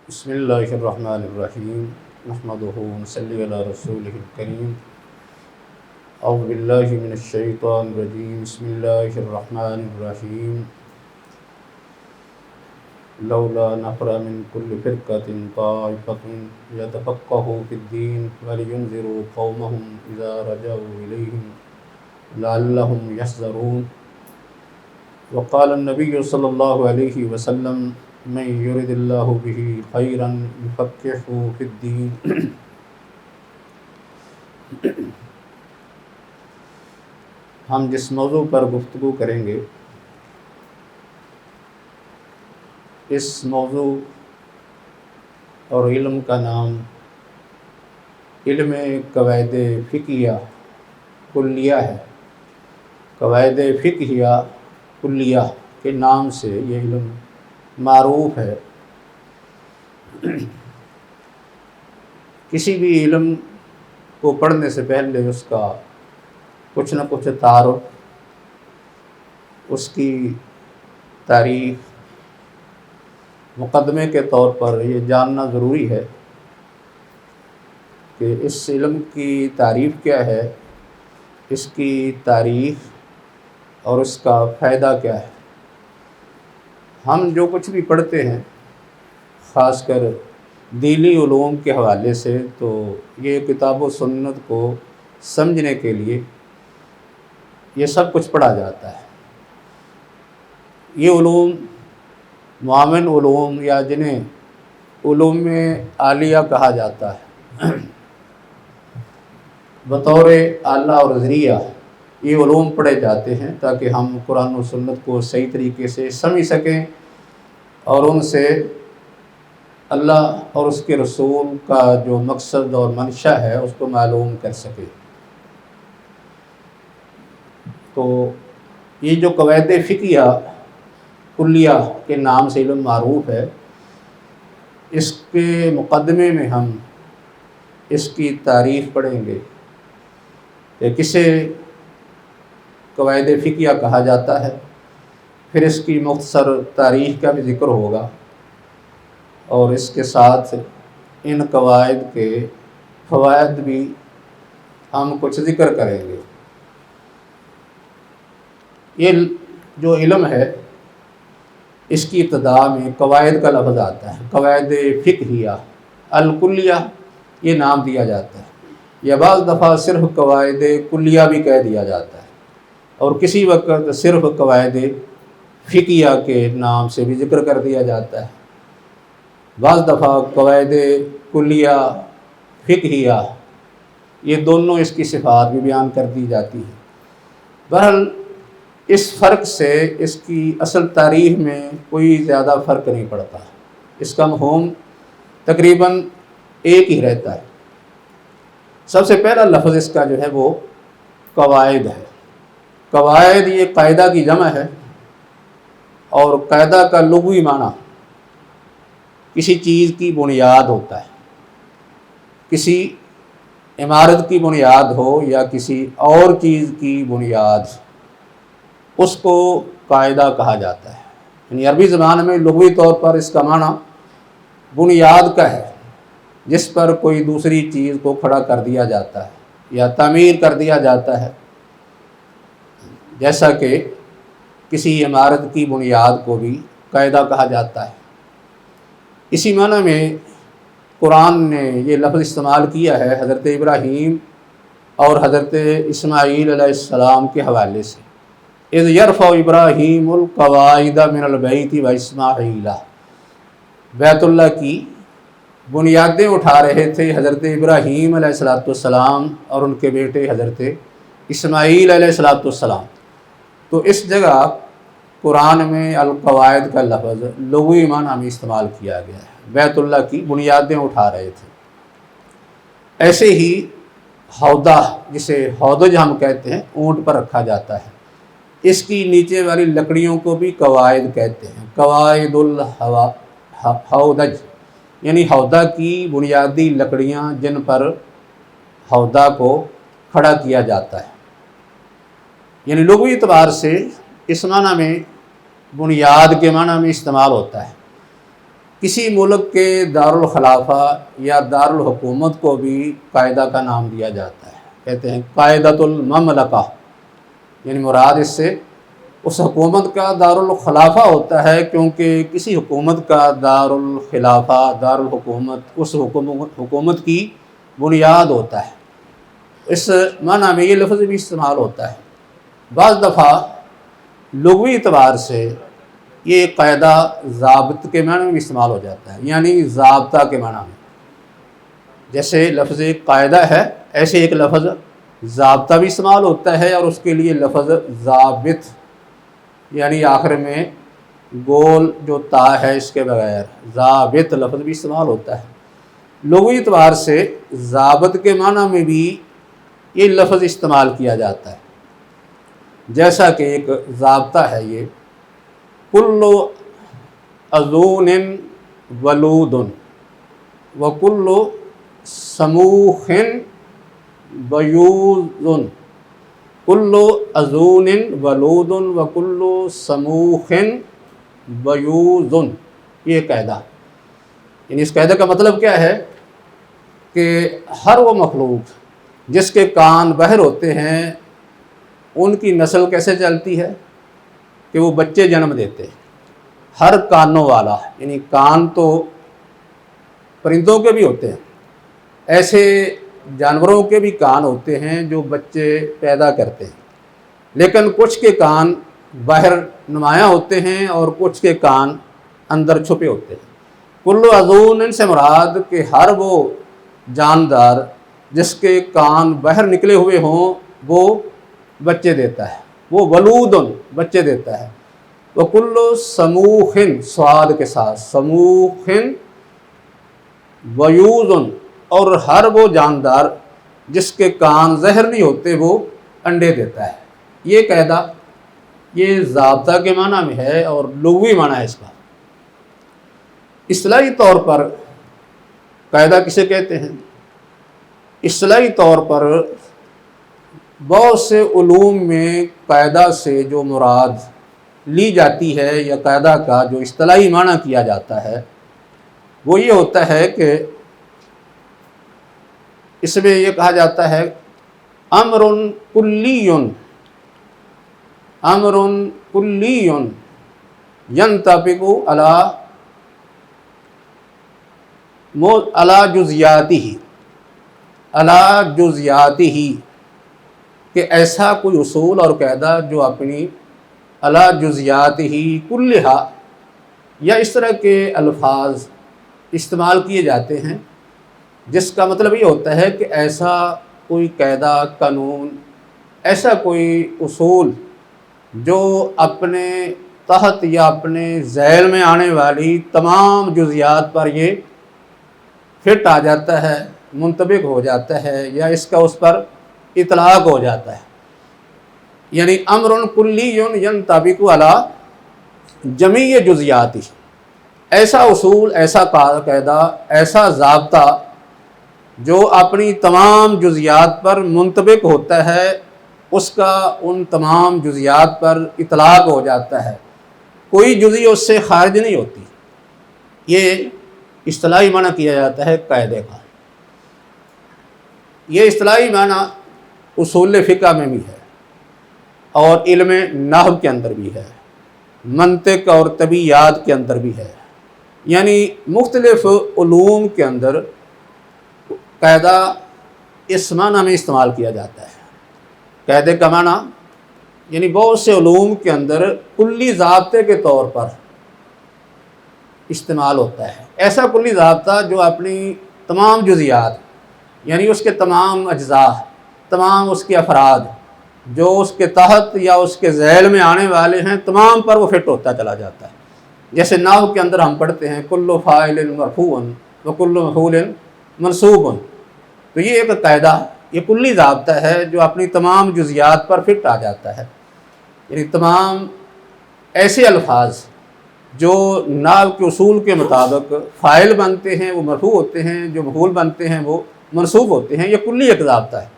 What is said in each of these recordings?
بسم اللہ الرحمن الرحیم نحمدہ ونصلی علی رسولہ الکریم اعوذ باللہ من الشیطان الرجیم بسم اللہ الرحمن الرحیم لولا نفر من كل فرقة طائفة يتفقهوا في الدين ولينذروا قومهم إذا رجعوا إليهم لعلهم يحذرون وقال النبي صلی اللہ علیہ وسلم من يرد اللہ به خیرا یفقہہ فی الدین۔ ہم جس موضوع پر گفتگو کریں گے اس موضوع اور علم کا نام علم قواعد فقہیہ کلیہ ہے۔ قواعد فقہیہ کلیہ کے نام سے یہ علم معروف ہے۔ کسی بھی علم کو پڑھنے سے پہلے اس کا کچھ نہ کچھ تعارف، اس کی تاریخ، مقدمے کے طور پر یہ جاننا ضروری ہے کہ اس علم کی تعریف کیا ہے، اس کی تاریخ اور اس کا فائدہ کیا ہے۔ ہم جو کچھ بھی پڑھتے ہیں خاص کر دینی علوم کے حوالے سے، تو یہ کتاب و سنت کو سمجھنے کے لیے یہ سب کچھ پڑھا جاتا ہے۔ یہ علوم معاون علوم یا جنہیں علوم عالیہ کہا جاتا ہے، بطور آلہ اور ذریعہ یہ علوم پڑھے جاتے ہیں تاکہ ہم قرآن و سنت کو صحیح طریقے سے سمجھ سکیں اور ان سے اللہ اور اس کے رسول کا جو مقصد اور منشا ہے اس کو معلوم کر سکیں۔ تو یہ جو قواعد فقہیہ کلیہ کے نام سے علم معروف ہے، اس کے مقدمے میں ہم اس کی تاریخ پڑھیں گے کہ کسے قواعد فقہیہ کہا جاتا ہے، پھر اس کی مختصر تاریخ کا بھی ذکر ہوگا اور اس کے ساتھ ان قواعد کے فوائد بھی ہم کچھ ذکر کریں گے۔ یہ جو علم ہے اس کی ابتدا میں قواعد کا لفظ آتا ہے، قواعد فقہیہ الکلیہ یہ نام دیا جاتا ہے، یا بعض دفعہ صرف قواعد کلیہ بھی کہہ دیا جاتا ہے، اور کسی وقت صرف قواعد فقہیہ کے نام سے بھی ذکر کر دیا جاتا ہے۔ بعض دفعہ قواعد کلیہ فقہیہ یہ دونوں اس کی صفات بھی بیان کر دی جاتی ہیں۔ بہرحال اس فرق سے اس کی اصل تاریخ میں کوئی زیادہ فرق نہیں پڑتا، اس کا مفہوم تقریباً ایک ہی رہتا ہے۔ سب سے پہلا لفظ اس کا جو ہے وہ قواعد ہے۔ قواعد یہ قاعدہ کی جمع ہے، اور قاعدہ کا لغوی معنی کسی چیز کی بنیاد ہوتا ہے۔ کسی عمارت کی بنیاد ہو یا کسی اور چیز کی بنیاد، اس کو قاعدہ کہا جاتا ہے۔ یعنی عربی زبان میں لغوی طور پر اس کا معنی بنیاد کا ہے، جس پر کوئی دوسری چیز کو کھڑا کر دیا جاتا ہے یا تعمیر کر دیا جاتا ہے، جیسا کہ کسی عمارت کی بنیاد کو بھی قاعدہ کہا جاتا ہے۔ اسی معنی میں قرآن نے یہ لفظ استعمال کیا ہے حضرت ابراہیم اور حضرت اسماعیل علیہ السلام کے حوالے سے۔ اذ یرفع ابراہیم القواعد من البیت و اسماعیل، بیت اللہ کی بنیادیں اٹھا رہے تھے حضرت ابراہیم علیہ السلام اور ان کے بیٹے حضرت اسماعیل علیہ السلام۔ تو اس جگہ قرآن میں القواعد کا لفظ لغوی معنی میں استعمال کیا گیا ہے، بیت اللہ کی بنیادیں اٹھا رہے تھے۔ ایسے ہی ہودہ، جسے ہودج ہم کہتے ہیں، اونٹ پر رکھا جاتا ہے، اس کی نیچے والی لکڑیوں کو بھی قواعد کہتے ہیں۔ قواعد الہودج یعنی ہودہ کی بنیادی لکڑیاں جن پر ہودہ کو کھڑا کیا جاتا ہے۔ یعنی لغوی اعتبار سے اس معنی میں بنیاد کے معنی میں استعمال ہوتا ہے۔ کسی ملک کے دارالخلافہ یا دارالحکومت کو بھی قاعدہ کا نام دیا جاتا ہے، کہتے ہیں قاعدۃ المملکہ، یعنی مراد اس سے اس حکومت کا دارالخلافہ ہوتا ہے، کیونکہ کسی حکومت کا دارالخلافہ دارالحکومت اس حکومت کی بنیاد ہوتا ہے۔ اس معنی میں یہ لفظ بھی استعمال ہوتا ہے۔ بعض دفعہ لغوی اعتبار سے یہ قاعدہ ضابط کے معنی میں بھی استعمال ہو جاتا ہے، یعنی ضابطہ کے معنی میں۔ جیسے لفظ قاعدہ ہے، ایسے ایک لفظ ضابطہ بھی استعمال ہوتا ہے، اور اس کے لیے لفظ ضابط، یعنی آخر میں گول جو تا ہے اس کے بغیر ضابط لفظ بھی استعمال ہوتا ہے۔ لغوی اعتبار سے ضابط کے معنی میں بھی یہ لفظ استعمال کیا جاتا ہے، جیسا کہ ایک ضابطہ ہے یہ کل اذون ولود وکل سموخ بیوض، کل اذون ولود وکل سموخ بیوض، یہ قاعدہ، یعنی اس قاعدے کا مطلب کیا ہے کہ ہر وہ مخلوق جس کے کان بہر ہوتے ہیں ان کی نسل کیسے چلتی ہے کہ وہ بچے جنم دیتے ہیں۔ ہر کانوں والا، یعنی کان تو پرندوں کے بھی ہوتے ہیں، ایسے جانوروں کے بھی کان ہوتے ہیں جو بچے پیدا کرتے ہیں، لیکن کچھ کے کان باہر نمایاں ہوتے ہیں اور کچھ کے کان اندر چھپے ہوتے ہیں۔ کل اذون سے مراد کہ ہر وہ جاندار جس کے کان باہر نکلے ہوئے ہوں وہ بچے دیتا ہے، وہ ولودن بچے دیتا ہے۔ وکل سموخ سواد کے ساتھ سموخ بیوضن، اور ہر وہ جاندار جس کے کان زہر نہیں ہوتے وہ انڈے دیتا ہے۔ یہ قاعدہ یہ ضابطہ کے معنی میں ہے اور لغوی معنی ہے اس کا۔ اصطلاحی طور پر قاعدہ کسے کہتے ہیں؟ اصطلاحی طور پر بہت سے علوم میں قاعدہ سے جو مراد لی جاتی ہے یا قاعدہ کا جو اصطلاحی معنی کیا جاتا ہے وہ یہ ہوتا ہے کہ اس میں یہ کہا جاتا ہے امر کلی، امر کلی ینطبق علی جزیاتہ، علی جزیاتہ، کہ ایسا کوئی اصول اور قاعدہ جو اپنی علی جزیاتہ کلہا، یا اس طرح کے الفاظ استعمال کیے جاتے ہیں جس کا مطلب یہ ہوتا ہے کہ ایسا کوئی قاعدہ قانون، ایسا کوئی اصول جو اپنے تحت یا اپنے ذیل میں آنے والی تمام جزیات پر یہ فٹ آ جاتا ہے، منطبق ہو جاتا ہے، یا اس کا اس پر اطلاق ہو جاتا ہے۔ یعنی امر کلی ینطبق علی جمیع جزیاتی، ایسا اصول، ایسا قاعدہ، ایسا ضابطہ جو اپنی تمام جزیات پر منطبق ہوتا ہے، اس کا ان تمام جزیات پر اطلاق ہو جاتا ہے، کوئی جزی اس سے خارج نہیں ہوتی۔ یہ اصطلاحی معنی کیا جاتا ہے قاعدے کا۔ یہ اصطلاحی معنی اصول فقہ میں بھی ہے اور علم نحو کے اندر بھی ہے، منطق اور طبیعیات کے اندر بھی ہے، یعنی مختلف علوم کے اندر قاعدہ اس معنی میں استعمال کیا جاتا ہے۔ قاعدے کا معنی یعنی بہت سے علوم کے اندر کلی ضابطے کے طور پر استعمال ہوتا ہے، ایسا کلی ضابطہ جو اپنی تمام جزیات، یعنی اس کے تمام اجزاء، تمام اس کے افراد جو اس کے تحت یا اس کے ذیل میں آنے والے ہیں، تمام پر وہ فٹ ہوتا چلا جاتا ہے۔ جیسے نحو کے اندر ہم پڑھتے ہیں کل فاعل مرفوع وکل مفعول منصوب، تو یہ ایک قاعدہ، یہ کلی ضابطہ ہے جو اپنی تمام جزیات پر فٹ آ جاتا ہے، یعنی تمام ایسے الفاظ جو نحو کے اصول کے مطابق فاعل بنتے ہیں وہ مرفوع ہوتے ہیں، جو مفعول بنتے ہیں وہ منصوب ہوتے ہیں، یہ کلی ایک ضابطہ ہے۔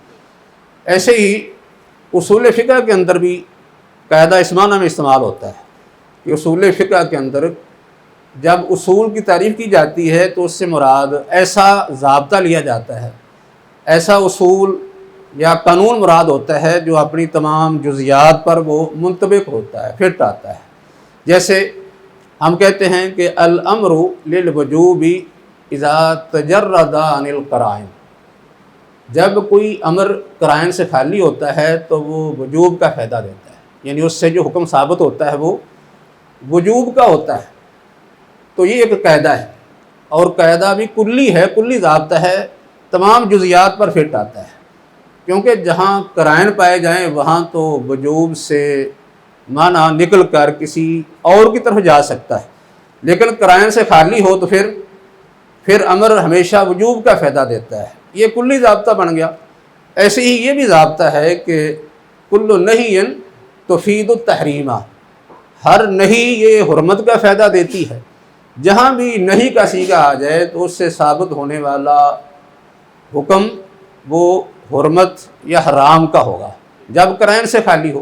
ایسے ہی اصول فقہ کے اندر بھی قاعدہ اس معنی میں استعمال ہوتا ہے کہ اصول فقہ کے اندر جب اصول کی تعریف کی جاتی ہے تو اس سے مراد ایسا ضابطہ لیا جاتا ہے، ایسا اصول یا قانون مراد ہوتا ہے جو اپنی تمام جزیات پر وہ منطبق ہوتا ہے، فٹ آتا ہے۔ جیسے ہم کہتے ہیں کہ الامر للوجوب اذا تجرد عن القرائن، جب کوئی امر قرائن سے خالی ہوتا ہے تو وہ وجوب کا فائدہ دیتا ہے، یعنی اس سے جو حکم ثابت ہوتا ہے وہ وجوب کا ہوتا ہے۔ تو یہ ایک قاعدہ ہے، اور قاعدہ بھی کلی ہے، کلی ضابطہ ہے، تمام جزیات پر فٹ آتا ہے، کیونکہ جہاں قرائن پائے جائیں وہاں تو وجوب سے معنی نکل کر کسی اور کی طرف جا سکتا ہے، لیکن قرائن سے خالی ہو تو پھر امر ہمیشہ وجوب کا فائدہ دیتا ہے، یہ کلی ضابطہ بن گیا۔ ایسے ہی یہ بھی ضابطہ ہے کہ کل نہی تفید التحریمہ، ہر نہیں یہ حرمت کا فائدہ دیتی ہے، جہاں بھی نہیں کا صیغہ آ جائے تو اس سے ثابت ہونے والا حکم وہ حرمت یا حرام کا ہوگا جب قرائن سے خالی ہو۔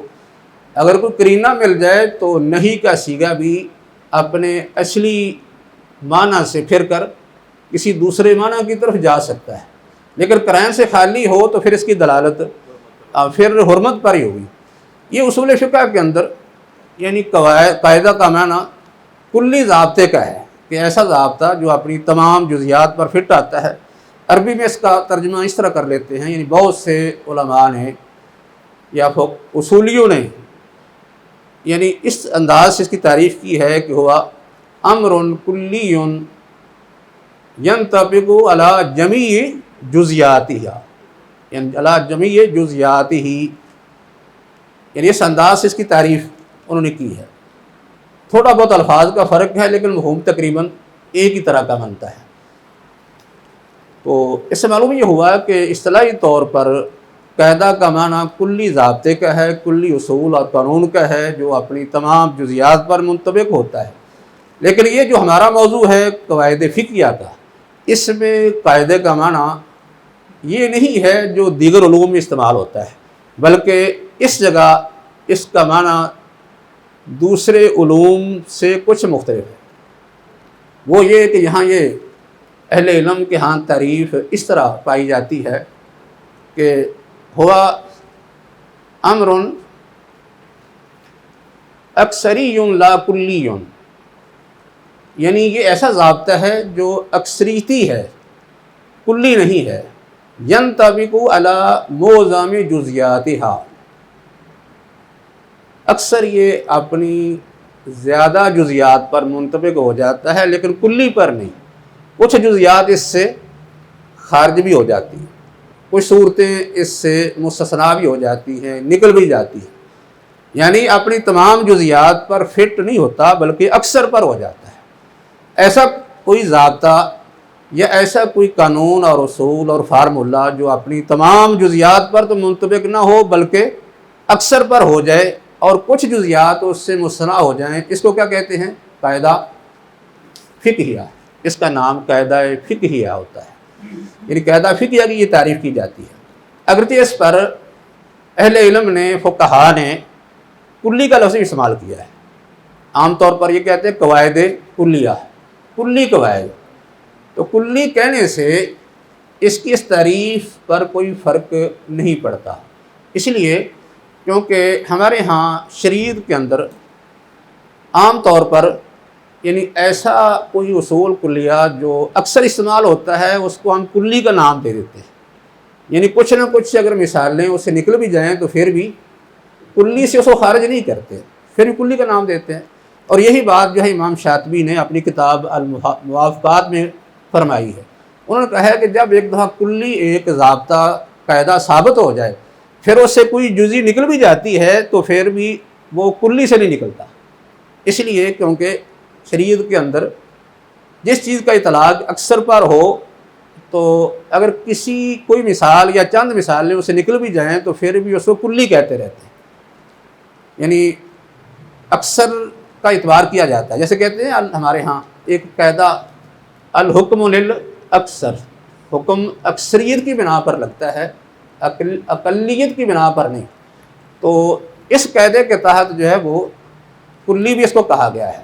اگر کوئی قرینہ مل جائے تو نہیں کا صیغہ بھی اپنے اصلی معنی سے پھر کر کسی دوسرے معنی کی طرف جا سکتا ہے، لیکن قرائن سے خالی ہو تو پھر اس کی دلالت پھر حرمت پر ہی ہوگی۔ یہ اصول فقہ کے اندر یعنی قاعدہ کا معنی کلی ضابطے کا ہے کہ ایسا ضابطہ جو اپنی تمام جزیات پر فٹ آتا ہے۔ عربی میں اس کا ترجمہ اس طرح کر لیتے ہیں، یعنی بہت سے علماء نے یا اصولیوں نے یعنی اس انداز سے اس کی تعریف کی ہے کہ ہوا امر کلی ینطبق علی جمیع جزیاتہ، یعنی علی جمیع جزیاتہ، یعنی اس انداز سے اس کی تعریف انہوں نے کی ہے۔ تھوڑا بہت الفاظ کا فرق ہے لیکن مفہوم تقریباً ایک ہی طرح کا بنتا ہے۔ تو اس سے معلوم یہ ہوا کہ اصطلاحی طور پر قاعدہ کا معنی کلی ضابطے کا ہے، کلی اصول اور قانون کا ہے جو اپنی تمام جزیات پر منطبق ہوتا ہے، لیکن یہ جو ہمارا موضوع ہے قواعد فقہیہ کا، اس میں قاعدے کا معنی یہ نہیں ہے جو دیگر علوم میں استعمال ہوتا ہے، بلکہ اس جگہ اس کا معنی دوسرے علوم سے کچھ مختلف ہے۔ وہ یہ کہ یہاں یہ اہل علم کے ہاں تعریف اس طرح پائی جاتی ہے کہ ہوا امر اکثری لا کلی، یعنی یہ ایسا ضابطہ ہے جو اکثریتی ہے، کلی نہیں ہے، ینطبق علی معظم جزیاتہا، اکثر یہ اپنی زیادہ جزیات پر منطبق ہو جاتا ہے لیکن کلی پر نہیں، کچھ جزیات اس سے خارج بھی ہو جاتی ہیں، کچھ صورتیں اس سے مستثنا بھی ہو جاتی ہیں، نکل بھی جاتی ہیں، یعنی اپنی تمام جزیات پر فٹ نہیں ہوتا بلکہ اکثر پر ہو جاتا ہے۔ ایسا کوئی ضابطہ یا ایسا کوئی قانون اور اصول اور فارمولہ جو اپنی تمام جزیات پر تو منطبق نہ ہو بلکہ اکثر پر ہو جائے اور کچھ جزیات اس سے مستثنا ہو جائیں، اس کو کیا کہتے ہیں؟ قاعدہ فقہیہ۔ اس کا نام قاعدہ فقہیہ ہوتا ہے، یعنی قاعدہ فقہیہ کی یہ تعریف کی جاتی ہے۔ اگرچہ اس پر اہل علم نے، فقہا نے کلی کا لفظ استعمال کیا ہے، عام طور پر یہ کہتے ہیں قواعد کلیہ، کلی قواعد۔ تو کلی کہنے سے اس کی اس تعریف پر کوئی فرق نہیں پڑتا، اس لیے کیونکہ ہمارے ہاں شریعت کے اندر عام طور پر یعنی ایسا کوئی اصول کلیہ جو اکثر استعمال ہوتا ہے اس کو ہم کلی کا نام دے دیتے ہیں، یعنی کچھ نہ کچھ اگر مثالیں اس سے نکل بھی جائیں تو پھر بھی کلی سے اس کو خارج نہیں کرتے، پھر بھی کلی کا نام دیتے ہیں۔ اور یہی بات جو ہے امام شاطبی نے اپنی کتاب الموافقات میں فرمائی ہے۔ انہوں نے کہا ہے کہ جب ایک دفعہ کلی ایک ضابطہ قاعدہ ثابت ہو جائے پھر اس سے کوئی جزی نکل بھی جاتی ہے تو پھر بھی وہ کلی سے نہیں نکلتا، اس لیے کیونکہ شریعت کے اندر جس چیز کا اطلاق اکثر پر ہو تو اگر کوئی مثال یا چند مثالیں اسے نکل بھی جائیں تو پھر بھی اس کو کلی کہتے رہتے ہیں، یعنی اکثر کا اعتبار کیا جاتا ہے۔ جیسے کہتے ہیں ہمارے ہاں ایک قاعدہ الحکم للاکثر، حکم اکثریت کی بنا پر لگتا ہے، اقلیت کی بنا پر نہیں، تو اس قاعدے کے تحت جو ہے وہ کلی بھی اس کو کہا گیا ہے۔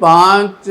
5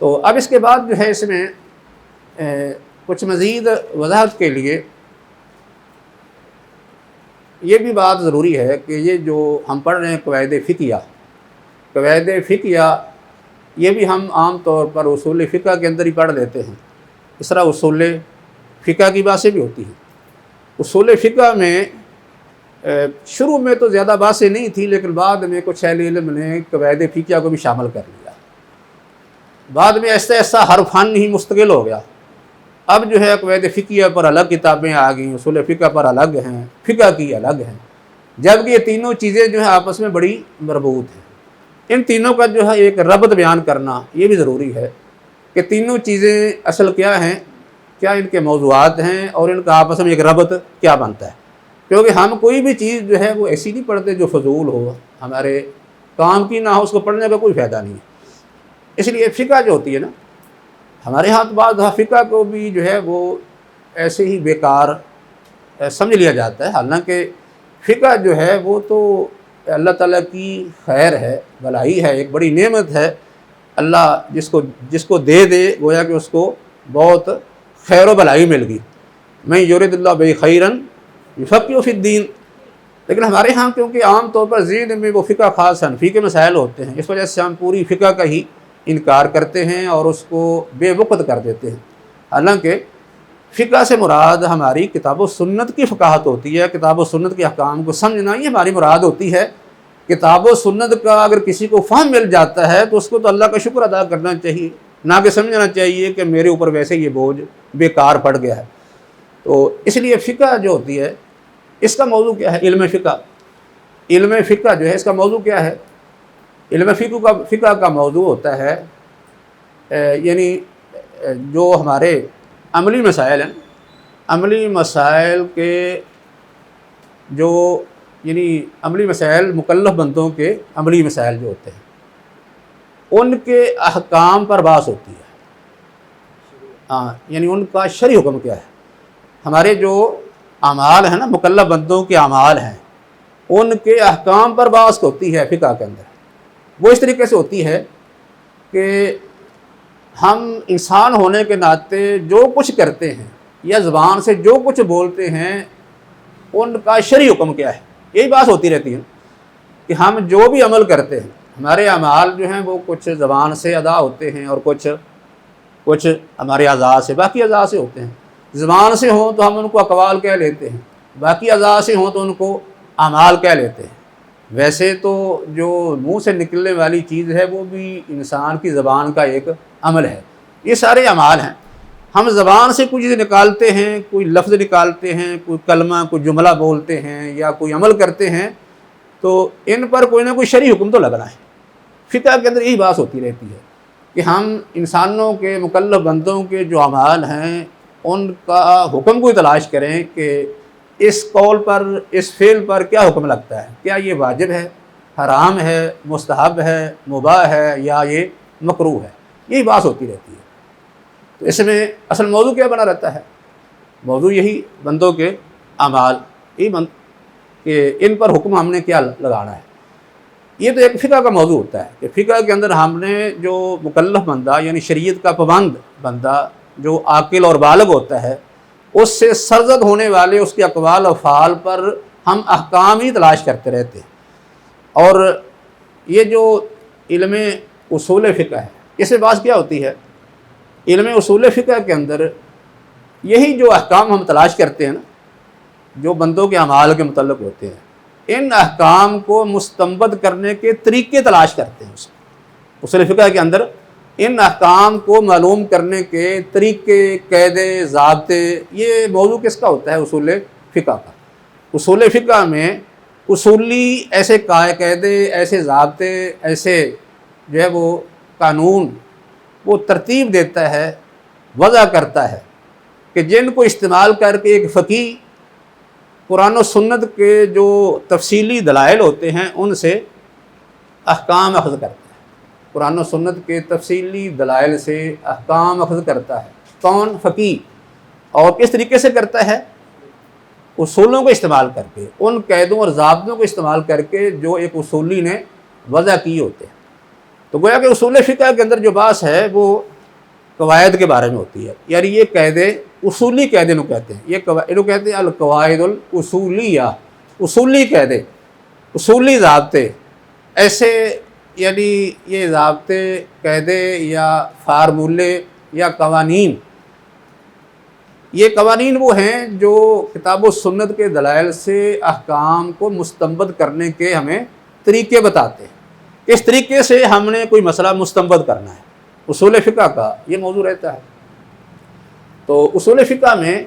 تو اب اس کے بعد جو ہے اس میں کچھ مزید وضاحت کے لیے یہ بھی بات ضروری ہے کہ یہ جو ہم پڑھ رہے ہیں قواعد فقہیہ یہ بھی ہم عام طور پر اصول فقہ کے اندر ہی پڑھ لیتے ہیں. اس طرح اصول فقہ کی باتیں بھی ہوتی ہیں. اصول فقہ میں شروع میں تو زیادہ باتیں نہیں تھی، لیکن بعد میں کچھ اہل علم نے قواعد فقہیہ کو بھی شامل کر لیا. بعد میں ایسا ایسا ہر فن ہی مستقل ہو گیا. اب جو ہے قواعد فقہیہ پر الگ کتابیں آ گئیں، اصول فقہ پر الگ ہیں، فقہ کی الگ ہیں، جبکہ یہ تینوں چیزیں جو ہیں آپس میں بڑی مربوط ہیں. ان تینوں کا جو ہے ایک ربط بیان کرنا یہ بھی ضروری ہے کہ تینوں چیزیں اصل کیا ہیں، کیا ان کے موضوعات ہیں، اور ان کا آپس میں ایک ربط کیا بنتا ہے. کیونکہ ہم کوئی بھی چیز جو ہے وہ ایسی نہیں پڑھتے جو فضول ہو، ہمارے کام کی نہ ہو، اس کو پڑھنے کا کوئی فائدہ نہیں ہے. اس لیے فقہ جو ہوتی ہے نا، ہمارے ہاں بعض فقہ کو بھی جو ہے وہ ایسے ہی بیکار سمجھ لیا جاتا ہے. حالانکہ فقہ جو ہے وہ تو اللہ تعالیٰ کی خیر ہے، بھلائی ہے، ایک بڑی نعمت ہے. اللہ جس کو دے گویا کہ اس کو بہت خیر و بھلائی مل گئی. میں یرید اللہ بہ خیرن یفقہہ فی الدین. لیکن ہمارے ہاں کیونکہ عام طور پر ذہن میں وہ فقہ خاص حنفی کے مسائل ہوتے ہیں، اس وجہ سے ہم پوری فقہ کا ہی انکار کرتے ہیں اور اس کو بے وقت کر دیتے ہیں. حالانکہ فقہ سے مراد ہماری کتاب و سنت کی فقاہت ہوتی ہے. کتاب و سنت کے احکام کو سمجھنا یہ ہماری مراد ہوتی ہے. کتاب و سنت کا اگر کسی کو فہم مل جاتا ہے تو اس کو تو اللہ کا شکر ادا کرنا چاہیے، نہ کہ سمجھنا چاہیے کہ میرے اوپر ویسے یہ بوجھ بیکار پڑ گیا ہے. تو اس لیے فقہ جو ہوتی ہے اس کا موضوع کیا ہے؟ علم فقہ جو ہے اس کا موضوع کیا ہے؟ علم فقہ کا موضوع ہوتا ہے یعنی جو ہمارے عملی مسائل ہیں، عملی مسائل کے جو یعنی عملی مسائل مکلف بندوں کے عملی مسائل جو ہوتے ہیں ان کے احکام پر بحث ہوتی ہے. یعنی ان کا شرعی حکم کیا ہے. ہمارے جو اعمال ہیں نا، مکلف بندوں کے اعمال ہیں، ان کے احکام پر بحث ہوتی ہے فقہ کے اندر. وہ اس طریقے سے ہوتی ہے کہ ہم انسان ہونے کے ناطے جو کچھ کرتے ہیں یا زبان سے جو کچھ بولتے ہیں ان کا شرعی حکم کیا ہے. یہی بات ہوتی رہتی ہے کہ ہم جو بھی عمل کرتے ہیں، ہمارے اعمال جو ہیں وہ کچھ زبان سے ادا ہوتے ہیں اور کچھ ہمارے اعضاء سے، باقی اعضاء سے ہوتے ہیں. زبان سے ہوں تو ہم ان کو اقوال کہہ لیتے ہیں، باقی اعضاء سے ہوں تو ان کو اعمال کہہ لیتے ہیں. ویسے تو جو منہ سے نکلنے والی چیز ہے وہ بھی انسان کی زبان کا ایک عمل ہے. یہ سارے اعمال ہیں. ہم زبان سے کوئی چیز نکالتے ہیں، کوئی لفظ نکالتے ہیں، کوئی کلمہ، کوئی جملہ بولتے ہیں یا کوئی عمل کرتے ہیں، تو ان پر کوئی نہ کوئی شرعی حکم تو لگنا ہے. فقہ کے اندر یہی بات ہوتی رہتی ہے کہ ہم انسانوں کے مکلف بندوں کے جو اعمال ہیں ان کا حکم کو تلاش کریں کہ اس قول پر، اس فعل پر کیا حکم لگتا ہے. کیا یہ واجب ہے، حرام ہے، مستحب ہے، مباح ہے یا یہ مکروہ ہے. یہی بات ہوتی رہتی ہے. تو اس میں اصل موضوع کیا بنا رہتا ہے؟ موضوع یہی بندوں کے اعمال، کہ ان پر حکم ہم نے کیا لگانا ہے. یہ تو ایک فقہ کا موضوع ہوتا ہے کہ فقہ کے اندر ہم نے جو مکلف بندہ یعنی شریعت کا پابند بندہ جو عاقل اور بالغ ہوتا ہے اس سے سرزد ہونے والے اس کے اقوال و افعال پر ہم احکام ہی تلاش کرتے رہتے ہیں. اور یہ جو علم اصول فقہ ہے اس سے بات کیا ہوتی ہے؟ علم اصول فقہ کے اندر یہی جو احکام ہم تلاش کرتے ہیں نا، جو بندوں کے اعمال کے متعلق ہوتے ہیں، ان احکام کو مستنبط کرنے کے طریقے تلاش کرتے ہیں. اصول فقہ کے اندر ان احکام کو معلوم کرنے کے طریقے، قاعدے، ضابطے، یہ موضوع کس کا ہوتا ہے؟ اصول فقہ کا. اصول فقہ میں اصولی ایسے قاعدے، ایسے ضابطے، ایسے جو ہے وہ قانون وہ ترتیب دیتا ہے، وضع کرتا ہے کہ جن کو استعمال کر کے ایک فقیہ قرآن و سنت کے جو تفصیلی دلائل ہوتے ہیں ان سے احکام اخذ کرتا ہے. قرآن و سنت کے تفصیلی دلائل سے احکام اخذ کرتا ہے. کون؟ فقیہ. اور کس طریقے سے کرتا ہے؟ اصولوں کو استعمال کر کے، ان قیدوں اور ضابطوں کو استعمال کر کے جو ایک اصولی نے وضع کی ہوتے ہیں. تو گویا کہ اصول فقہ کے اندر جو بحث ہے وہ قواعد کے بارے میں ہوتی ہے، یعنی یہ قاعدے اصولی قاعدے نو کہتے ہیں، یہ کہتے ہیں القواعد الاصولیہ، اصولی قاعدے، اصولی ضابطے، ایسے یعنی یہ ضابطے، قاعدے یا فارمولے یا قوانین، یہ قوانین وہ ہیں جو کتاب و سنت کے دلائل سے احکام کو مستنبط کرنے کے ہمیں طریقے بتاتے ہیں، کس طریقے سے ہم نے کوئی مسئلہ مستنبط کرنا ہے۔ اصول فقہ کا یہ موضوع رہتا ہے۔ تو اصول فقہ میں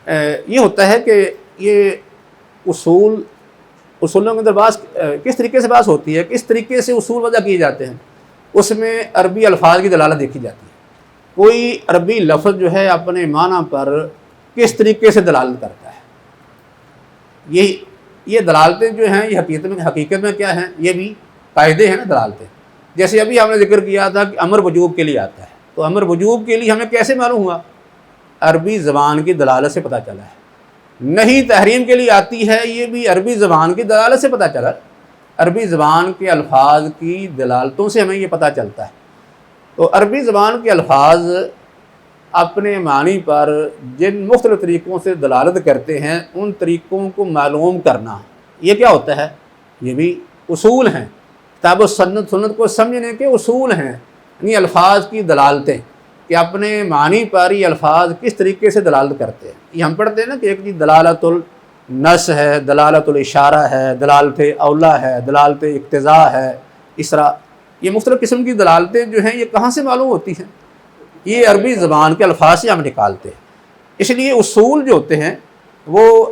یہ ہوتا ہے کہ یہ اصولوں کے اندر بحث کس طریقے سے بحث ہوتی ہے، کس طریقے سے اصول وضع کیے جاتے ہیں، اس میں عربی الفاظ کی دلالت دیکھی جاتی ہے۔ کوئی عربی لفظ جو ہے اپنے معنی پر کس طریقے سے دلالت کرتا ہے، یہ دلالتیں جو ہیں یہ حقیقت میں کیا ہیں، یہ بھی قاعدے ہیں نا دلالتیں۔ جیسے ابھی ہم نے ذکر کیا تھا کہ امر وجوب کے لیے آتا ہے، تو امر وجوب کے لیے ہمیں کیسے معلوم ہوا؟ عربی زبان کی دلالت سے پتہ چلا ہے۔ نہیں تحریم کے لیے آتی ہے، یہ بھی عربی زبان کی دلالت سے پتہ چلا، عربی زبان کے الفاظ کی دلالتوں سے ہمیں یہ پتہ چلتا ہے۔ تو عربی زبان کے الفاظ اپنے معنی پر جن مختلف طریقوں سے دلالت کرتے ہیں، ان طریقوں کو معلوم کرنا، یہ کیا ہوتا ہے؟ یہ بھی اصول ہیں، کتاب و سنت کو سمجھنے کے اصول ہیں، یعنی الفاظ کی دلالتیں کہ اپنے معنی پر یہ الفاظ کس طریقے سے دلالت کرتے ہیں۔ یہ ہم پڑھتے ہیں نا کہ ایک چیز دلالت النص ہے، دلالت الاشارہ ہے، دلالت اولا ہے، دلالت اقتضاء ہے، اس طرح یہ مختلف قسم کی دلالتیں جو ہیں یہ کہاں سے معلوم ہوتی ہیں؟ یہ عربی زبان کے الفاظ سے ہم نکالتے ہیں۔ اس لیے اصول جو ہوتے ہیں وہ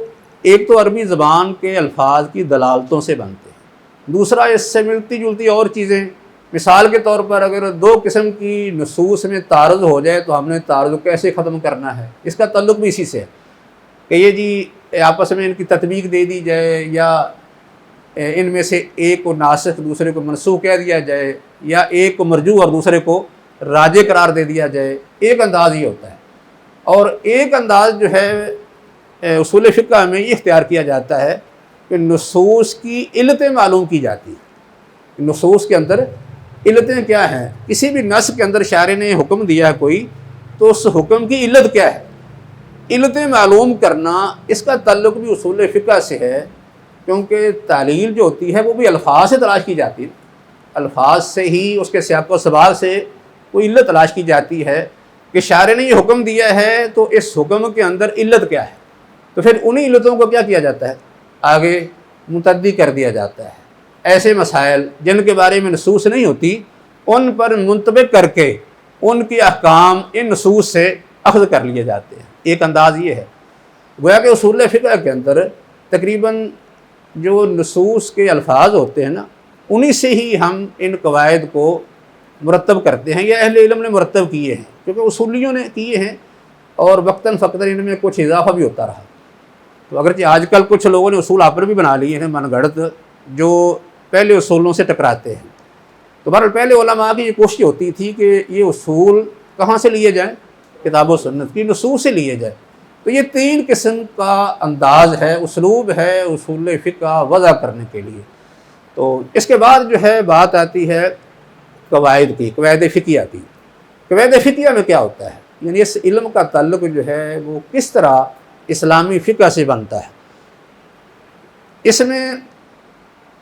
ایک تو عربی زبان کے الفاظ کی دلالتوں سے بنتے ہیں، دوسرا اس سے ملتی جلتی اور چیزیں، مثال کے طور پر اگر دو قسم کی نصوص میں تعارض ہو جائے تو ہم نے تعارض کو کیسے ختم کرنا ہے، اس کا تعلق بھی اسی سے ہے کہ یہ جی آپس میں ان کی تطبیق دے دی جائے، یا ان میں سے ایک کو ناسخ دوسرے کو منسوخ کہہ دیا جائے، یا ایک کو مرجوع اور دوسرے کو راجع قرار دے دیا جائے، ایک انداز یہ ہوتا ہے۔ اور ایک انداز جو ہے اصول فقہ میں یہ اختیار کیا جاتا ہے کہ نصوص کی علتیں معلوم کی جاتی ہیں۔ نصوص کے اندر علتیں کیا ہیں؟ کسی بھی نص کے اندر شارع نے حکم دیا ہے کوئی، تو اس حکم کی علت کیا ہے، علتیں معلوم کرنا، اس کا تعلق بھی اصول فقہ سے ہے، کیونکہ تعلیل جو ہوتی ہے وہ بھی الفاظ سے تلاش کی جاتی ہے، الفاظ سے ہی، اس کے سیاق و سباق سے کوئی علت تلاش کی جاتی ہے کہ شارع نے یہ حکم دیا ہے تو اس حکم کے اندر علت کیا ہے، تو پھر انہی علتوں کو کیا کیا جاتا ہے، آگے متعدی کر دیا جاتا ہے۔ ایسے مسائل جن کے بارے میں نصوص نہیں ہوتی، ان پر منطبق کر کے ان کی احکام ان نصوص سے اخذ کر لیے جاتے ہیں۔ ایک انداز یہ ہے، گویا کہ اصول فقہ کے اندر تقریباً جو نصوص کے الفاظ ہوتے ہیں نا، انہی سے ہی ہم ان قواعد کو مرتب کرتے ہیں، یا اہل علم نے مرتب کیے ہیں، کیونکہ اصولیوں نے کیے ہیں، اور وقتاً فقتاً ان میں کچھ اضافہ بھی ہوتا رہا۔ تو اگرچہ آج کل کچھ لوگوں نے اصول آپ پر بھی بنا لیے ہیں من گھڑت، جو پہلے اصولوں سے ٹکراتے ہیں۔ تو بہرحال پہلے علماء کی یہ کوشش ہوتی تھی کہ یہ اصول کہاں سے لیے جائیں، کتاب و سنت کی نصوص سے لیے جائیں۔ تو یہ تین قسم کا انداز ہے، اسلوب ہے اصول فقہ وضع کرنے کے لیے۔ تو اس کے بعد جو ہے بات آتی ہے قواعد کی، قواعد فقہیہ کی۔ قواعد فقہیہ میں کیا ہوتا ہے، یعنی اس علم کا تعلق جو ہے وہ کس طرح اسلامی فقہ سے بنتا ہے۔ اس میں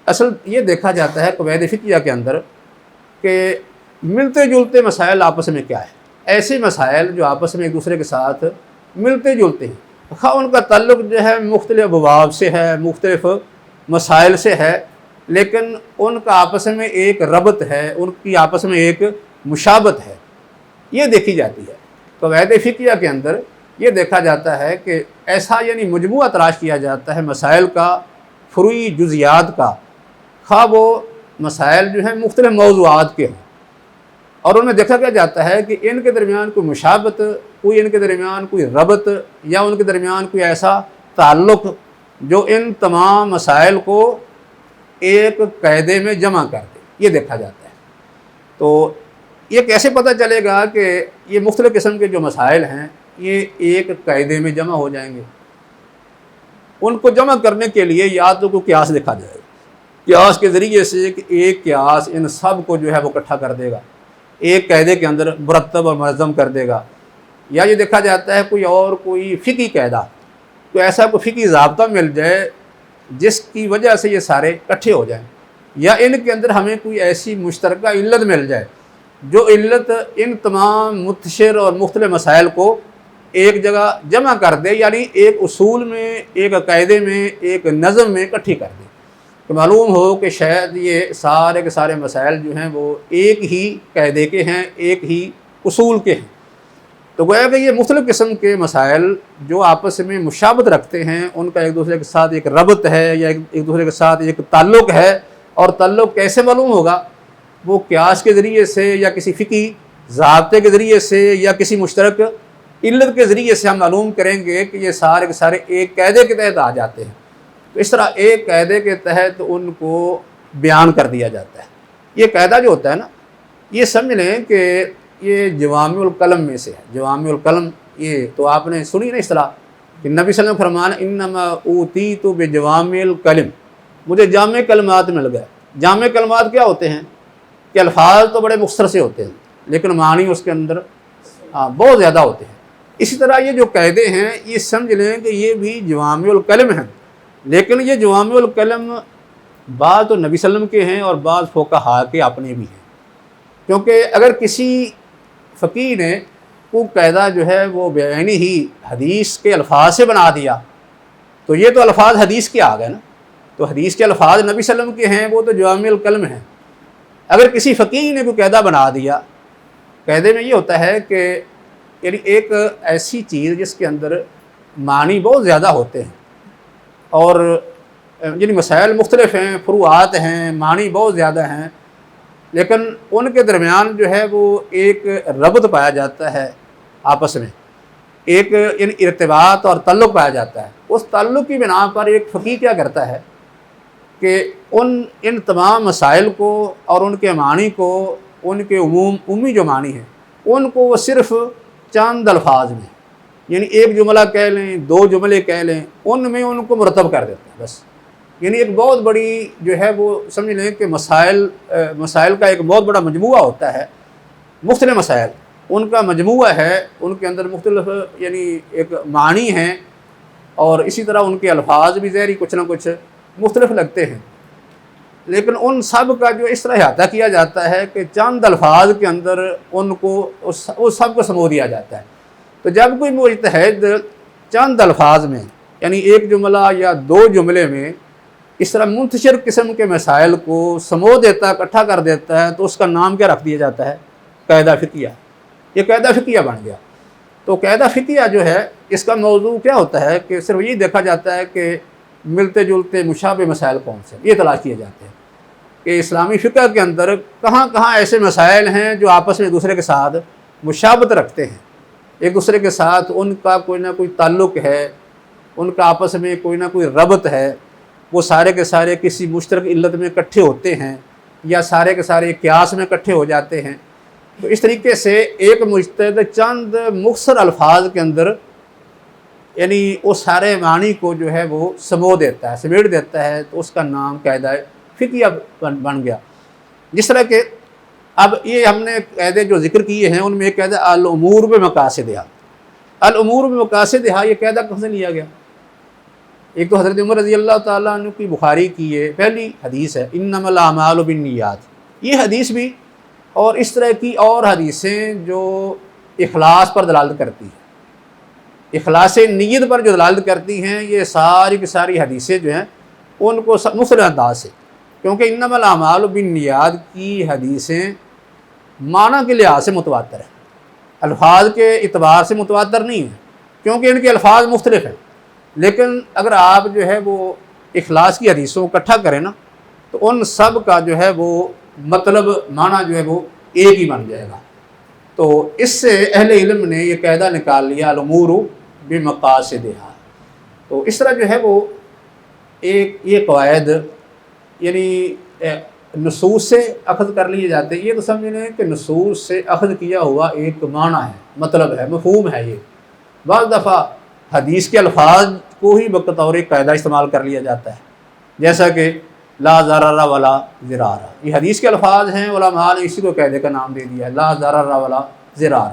اصل یہ دیکھا جاتا ہے قواعد فقہیہ کے اندر کہ ملتے جلتے مسائل آپس میں کیا ہے، ایسے مسائل جو آپس میں ایک دوسرے کے ساتھ ملتے جلتے ہیں، خواہ ان کا تعلق جو ہے مختلف ابواب سے ہے، مختلف مسائل سے ہے، لیکن ان کا آپس میں ایک ربط ہے، ان کی آپس میں ایک مشابت ہے، یہ دیکھی جاتی ہے۔ قواعد فقہیہ کے اندر یہ دیکھا جاتا ہے کہ ایسا یعنی مجموعہ تلاش کیا جاتا ہے مسائل کا، فروعی جزیات کا، خواہ وہ مسائل جو ہیں مختلف موضوعات کے ہوں، اور ان میں دیکھا کیا جاتا ہے کہ ان کے درمیان کوئی مشابت، کوئی ان کے درمیان کوئی ربط، یا ان کے درمیان کوئی ایسا تعلق جو ان تمام مسائل کو ایک قاعدے میں جمع کر دے، یہ دیکھا جاتا ہے۔ تو یہ کیسے پتہ چلے گا کہ یہ مختلف قسم کے جو مسائل ہیں یہ ایک قاعدے میں جمع ہو جائیں گے؟ ان کو جمع کرنے کے لیے یا تو کوئی قیاس دیکھا جائے گا، قیاس کے ذریعے سے کہ ایک قیاس ان سب کو جو ہے وہ اکٹھا کر دے گا، ایک قاعدے کے اندر مرتب اور منظم کر دے گا۔ یا یہ دیکھا جاتا ہے کوئی فقہی قاعدہ، کوئی ایسا کوئی فقہی ضابطہ مل جائے جس کی وجہ سے یہ سارے اکٹھے ہو جائیں، یا ان کے اندر ہمیں کوئی ایسی مشترکہ علت مل جائے جو علت ان تمام متشر اور مختلف مسائل کو ایک جگہ جمع کر دے، یعنی ایک اصول میں، ایک قاعدے میں، ایک نظم میں اکٹھی کر دے، کہ معلوم ہو کہ شاید یہ سارے کے سارے مسائل جو ہیں وہ ایک ہی قاعدے کے ہیں، ایک ہی اصول کے ہیں۔ تو گویا کہ یہ مختلف قسم کے مسائل جو آپس میں مشابہت رکھتے ہیں، ان کا ایک دوسرے کے ساتھ ایک ربط ہے یا ایک دوسرے کے ساتھ ایک تعلق ہے، اور تعلق کیسے معلوم ہوگا؟ وہ قیاس کے ذریعے سے، یا کسی فقہی ضابطے کے ذریعے سے، یا کسی مشترک علت کے ذریعے سے ہم معلوم کریں گے کہ یہ سارے کے سارے ایک قاعدے کے تحت آ جاتے ہیں۔ تو اس طرح ایک قاعدے کے تحت ان کو بیان کر دیا جاتا ہے۔ یہ قاعدہ جو ہوتا ہے نا، یہ سمجھ لیں کہ یہ جوامع الکلم میں سے ہے۔ جوامع الکلم، یہ تو آپ نے سنی نا اصطلاح کہ نبی صلی اللہ علیہ وسلم فرمان انما اوتیت بجوامع الکلم، مجھے جامع کلمات مل گئے۔ جامع کلمات کیا ہوتے ہیں؟ کہ الفاظ تو بڑے مختصر سے ہوتے ہیں لیکن معنی اس کے اندر بہت زیادہ ہوتے ہیں۔ اسی طرح یہ جو قاعدے ہیں، یہ سمجھ لیں کہ یہ بھی جوامع الکلم ہیں، لیکن یہ جوامع الکلم بعض تو نبی صلی اللہ علیہ وسلم کے ہیں اور بعض فقہا کے اپنے بھی ہیں، کیونکہ اگر کسی فقیہ نے کوئی قاعدہ جو ہے وہ بعینی ہی حدیث کے الفاظ سے بنا دیا تو یہ تو الفاظ حدیث کے آ گئے نا، تو حدیث کے الفاظ نبی صلی اللہ علیہ وسلم کے ہیں، وہ تو جوامع الکلم ہیں۔ اگر کسی فقیہ نے کوئی قاعدہ بنا دیا، قاعدے میں یہ ہوتا ہے کہ یعنی ایک ایسی چیز جس کے اندر معنی بہت زیادہ ہوتے ہیں اور یعنی مسائل مختلف ہیں، فروعات ہیں، معنی بہت زیادہ ہیں، لیکن ان کے درمیان جو ہے وہ ایک ربط پایا جاتا ہے، آپس میں ایک یعنی ارتباط اور تعلق پایا جاتا ہے۔ اس تعلق کی بنا پر ایک فقیہ کیا کرتا ہے کہ ان تمام مسائل کو اور ان کے معنی کو، ان کے عمومی جو معنی ہیں ان کو وہ صرف چند الفاظ میں، یعنی ایک جملہ کہہ لیں، دو جملے کہہ لیں، ان میں ان کو مرتب کر دیتا ہے بس۔ یعنی ایک بہت بڑی جو ہے وہ سمجھ لیں کہ مسائل کا ایک بہت بڑا مجموعہ ہوتا ہے، مختلف مسائل ان کا مجموعہ ہے، ان کے اندر مختلف یعنی ایک معنی ہیں، اور اسی طرح ان کے الفاظ بھی ظاہری کچھ نہ کچھ مختلف لگتے ہیں، لیکن ان سب کا جو اس طرح احاطہ کیا جاتا ہے کہ چند الفاظ کے اندر ان کو اس سب کو سمو دیا جاتا ہے۔ تو جب کوئی مجتہد چند الفاظ میں، یعنی ایک جملہ یا دو جملے میں اس طرح منتشر قسم کے مسائل کو سمو دیتا ہے، اکٹھا کر دیتا ہے، تو اس کا نام کیا رکھ دیا جاتا ہے؟ قاعدہ فقہیہ۔ یہ قاعدہ فقہیہ بن گیا۔ تو قاعدہ فقہیہ جو ہے اس کا موضوع کیا ہوتا ہے کہ صرف یہ دیکھا جاتا ہے کہ ملتے جلتے مشابہ مسائل کون سے، یہ تلاش کیے جاتے ہیں کہ اسلامی فقہ کے اندر کہاں کہاں ایسے مسائل ہیں جو آپس میں ایک دوسرے کے ساتھ مشابہت رکھتے ہیں، ایک دوسرے کے ساتھ ان کا کوئی نہ کوئی تعلق ہے، ان کا آپس میں کوئی نہ کوئی ربط ہے، وہ سارے کے سارے کسی مشترک علت میں اکٹھے ہوتے ہیں یا سارے کے سارے قیاس میں اکٹھے ہو جاتے ہیں۔ تو اس طریقے سے ایک مجتہد چند مختصر الفاظ کے اندر یعنی وہ سارے معنی کو جو ہے وہ سمو دیتا ہے، سمیٹ دیتا ہے، تو اس کا نام قاعدہ فقہیہ بن گیا۔ جس طرح کہ اب یہ ہم نے قاعدے جو ذکر کیے ہیں ان میں ایک قاعدہ الامور بمقاصدہا۔ الامور بمقاصدہا یہ قاعدہ کہاں سے لیا گیا؟ ایک تو حضرت عمر رضی اللہ تعالیٰ عنہ کی بخاری کی یہ پہلی حدیث ہے، انما الاعمال بالنیات، یہ حدیث بھی اور اس طرح کی اور حدیثیں جو اخلاص پر دلالت کرتی ہیں، اخلاص نیت پر جو دلالت کرتی ہیں، یہ ساری کی ساری حدیثیں جو ہیں ان کو مختلف انداز سے، کیونکہ انما الاعمال بالنیات کی حدیثیں معنی کے لحاظ سے متواتر ہیں، الفاظ کے اعتبار سے متواتر نہیں ہیں کیونکہ ان کے الفاظ مختلف ہیں، لیکن اگر آپ جو ہے وہ اخلاص کی حدیثوں کو اکٹھا کریں نا تو ان سب کا جو ہے وہ مطلب معنی جو ہے وہ ایک ہی بن جائے گا۔ تو اس سے اہل علم نے یہ قاعدہ نکال لیا الامور بمقاصدہا۔ تو اس طرح جو ہے وہ ایک یہ قواعد یعنی نصوص سے اخذ کر لیے جاتے ہیں۔ یہ تو سمجھ لیں کہ نصوص سے اخذ کیا ہوا ایک معنی ہے، مطلب ہے، مفہوم ہے۔ یہ بعض دفعہ حدیث کے الفاظ کو ہی بطور ایک قاعدہ استعمال کر لیا جاتا ہے، جیسا کہ لا ضرر ولا ضرار، یہ حدیث کے الفاظ ہیں، علماء نے اسی کو قاعدے کا نام دے دیا ہے، لا ضرر ولا ضرار۔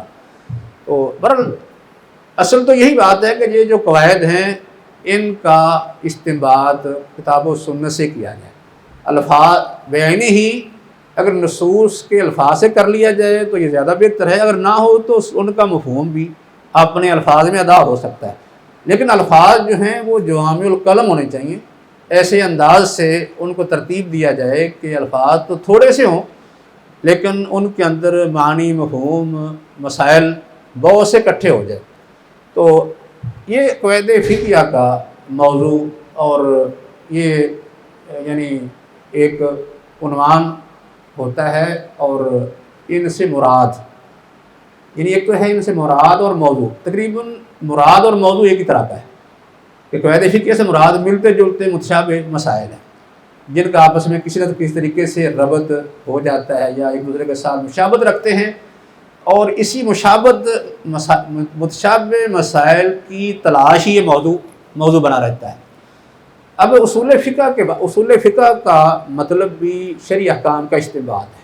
تو بہرحال اصل تو یہی بات ہے کہ یہ جو قواعد ہیں ان کا استنباط کتاب و سنت سے کیا جائے، الفاظ بعینی ہی اگر نصوص کے الفاظ سے کر لیا جائے تو یہ زیادہ بہتر ہے، اگر نہ ہو تو ان کا مفہوم بھی اپنے الفاظ میں ادا ہو سکتا ہے، لیکن الفاظ جو ہیں وہ جوامع الکلم ہونے چاہیے، ایسے انداز سے ان کو ترتیب دیا جائے کہ الفاظ تو تھوڑے سے ہوں لیکن ان کے اندر معنی، مفہوم، مسائل بہت سے اکٹھے ہو جائے۔ تو یہ قواعد فقہیہ کا موضوع اور یہ یعنی ایک عنوان ہوتا ہے، اور ان سے مراد یعنی ایک تو ہے ان سے مراد اور موضوع، تقریباً مراد اور موضوع ایک ہی طرح کا ہے کہ قواعد فقہیہ سے مراد ملتے جلتے متشابہ مسائل ہیں جن کا آپس میں کسی نہ کسی طریقے سے ربط ہو جاتا ہے یا ایک دوسرے کے ساتھ مشابہت رکھتے ہیں، اور اسی متشابہ مسائل کی تلاش ہی یہ موضوع بنا رہتا ہے۔ اب اصول فقہ کا مطلب بھی شرعی احکام کا استنباط ہے،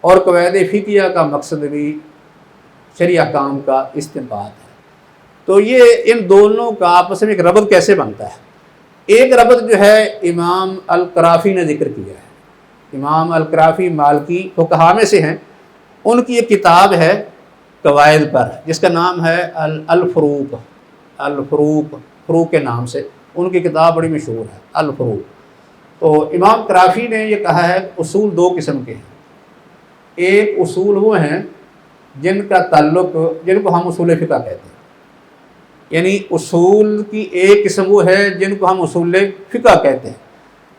اور قواعد فقہیہ کا مقصد بھی شرعی احکام کا استنباط ہے۔ تو یہ ان دونوں کا آپس میں ایک ربط کیسے بنتا ہے؟ ایک ربط جو ہے امام القرافی نے ذکر کیا ہے۔ امام القرافی مالکی فقہا میں سے ہیں، ان کی ایک کتاب ہے قواعد پر جس کا نام ہے الفروق فروق کے نام سے ان کی کتاب بڑی مشہور ہے، الفروق۔ تو امام قرافی نے یہ کہا ہے اصول دو قسم کے ہیں، ایک اصول وہ ہیں جن کا تعلق جن کو ہم اصول فقہ کہتے ہیں، یعنی اصول کی ایک قسم وہ ہے جن کو ہم اصول فقہ کہتے ہیں۔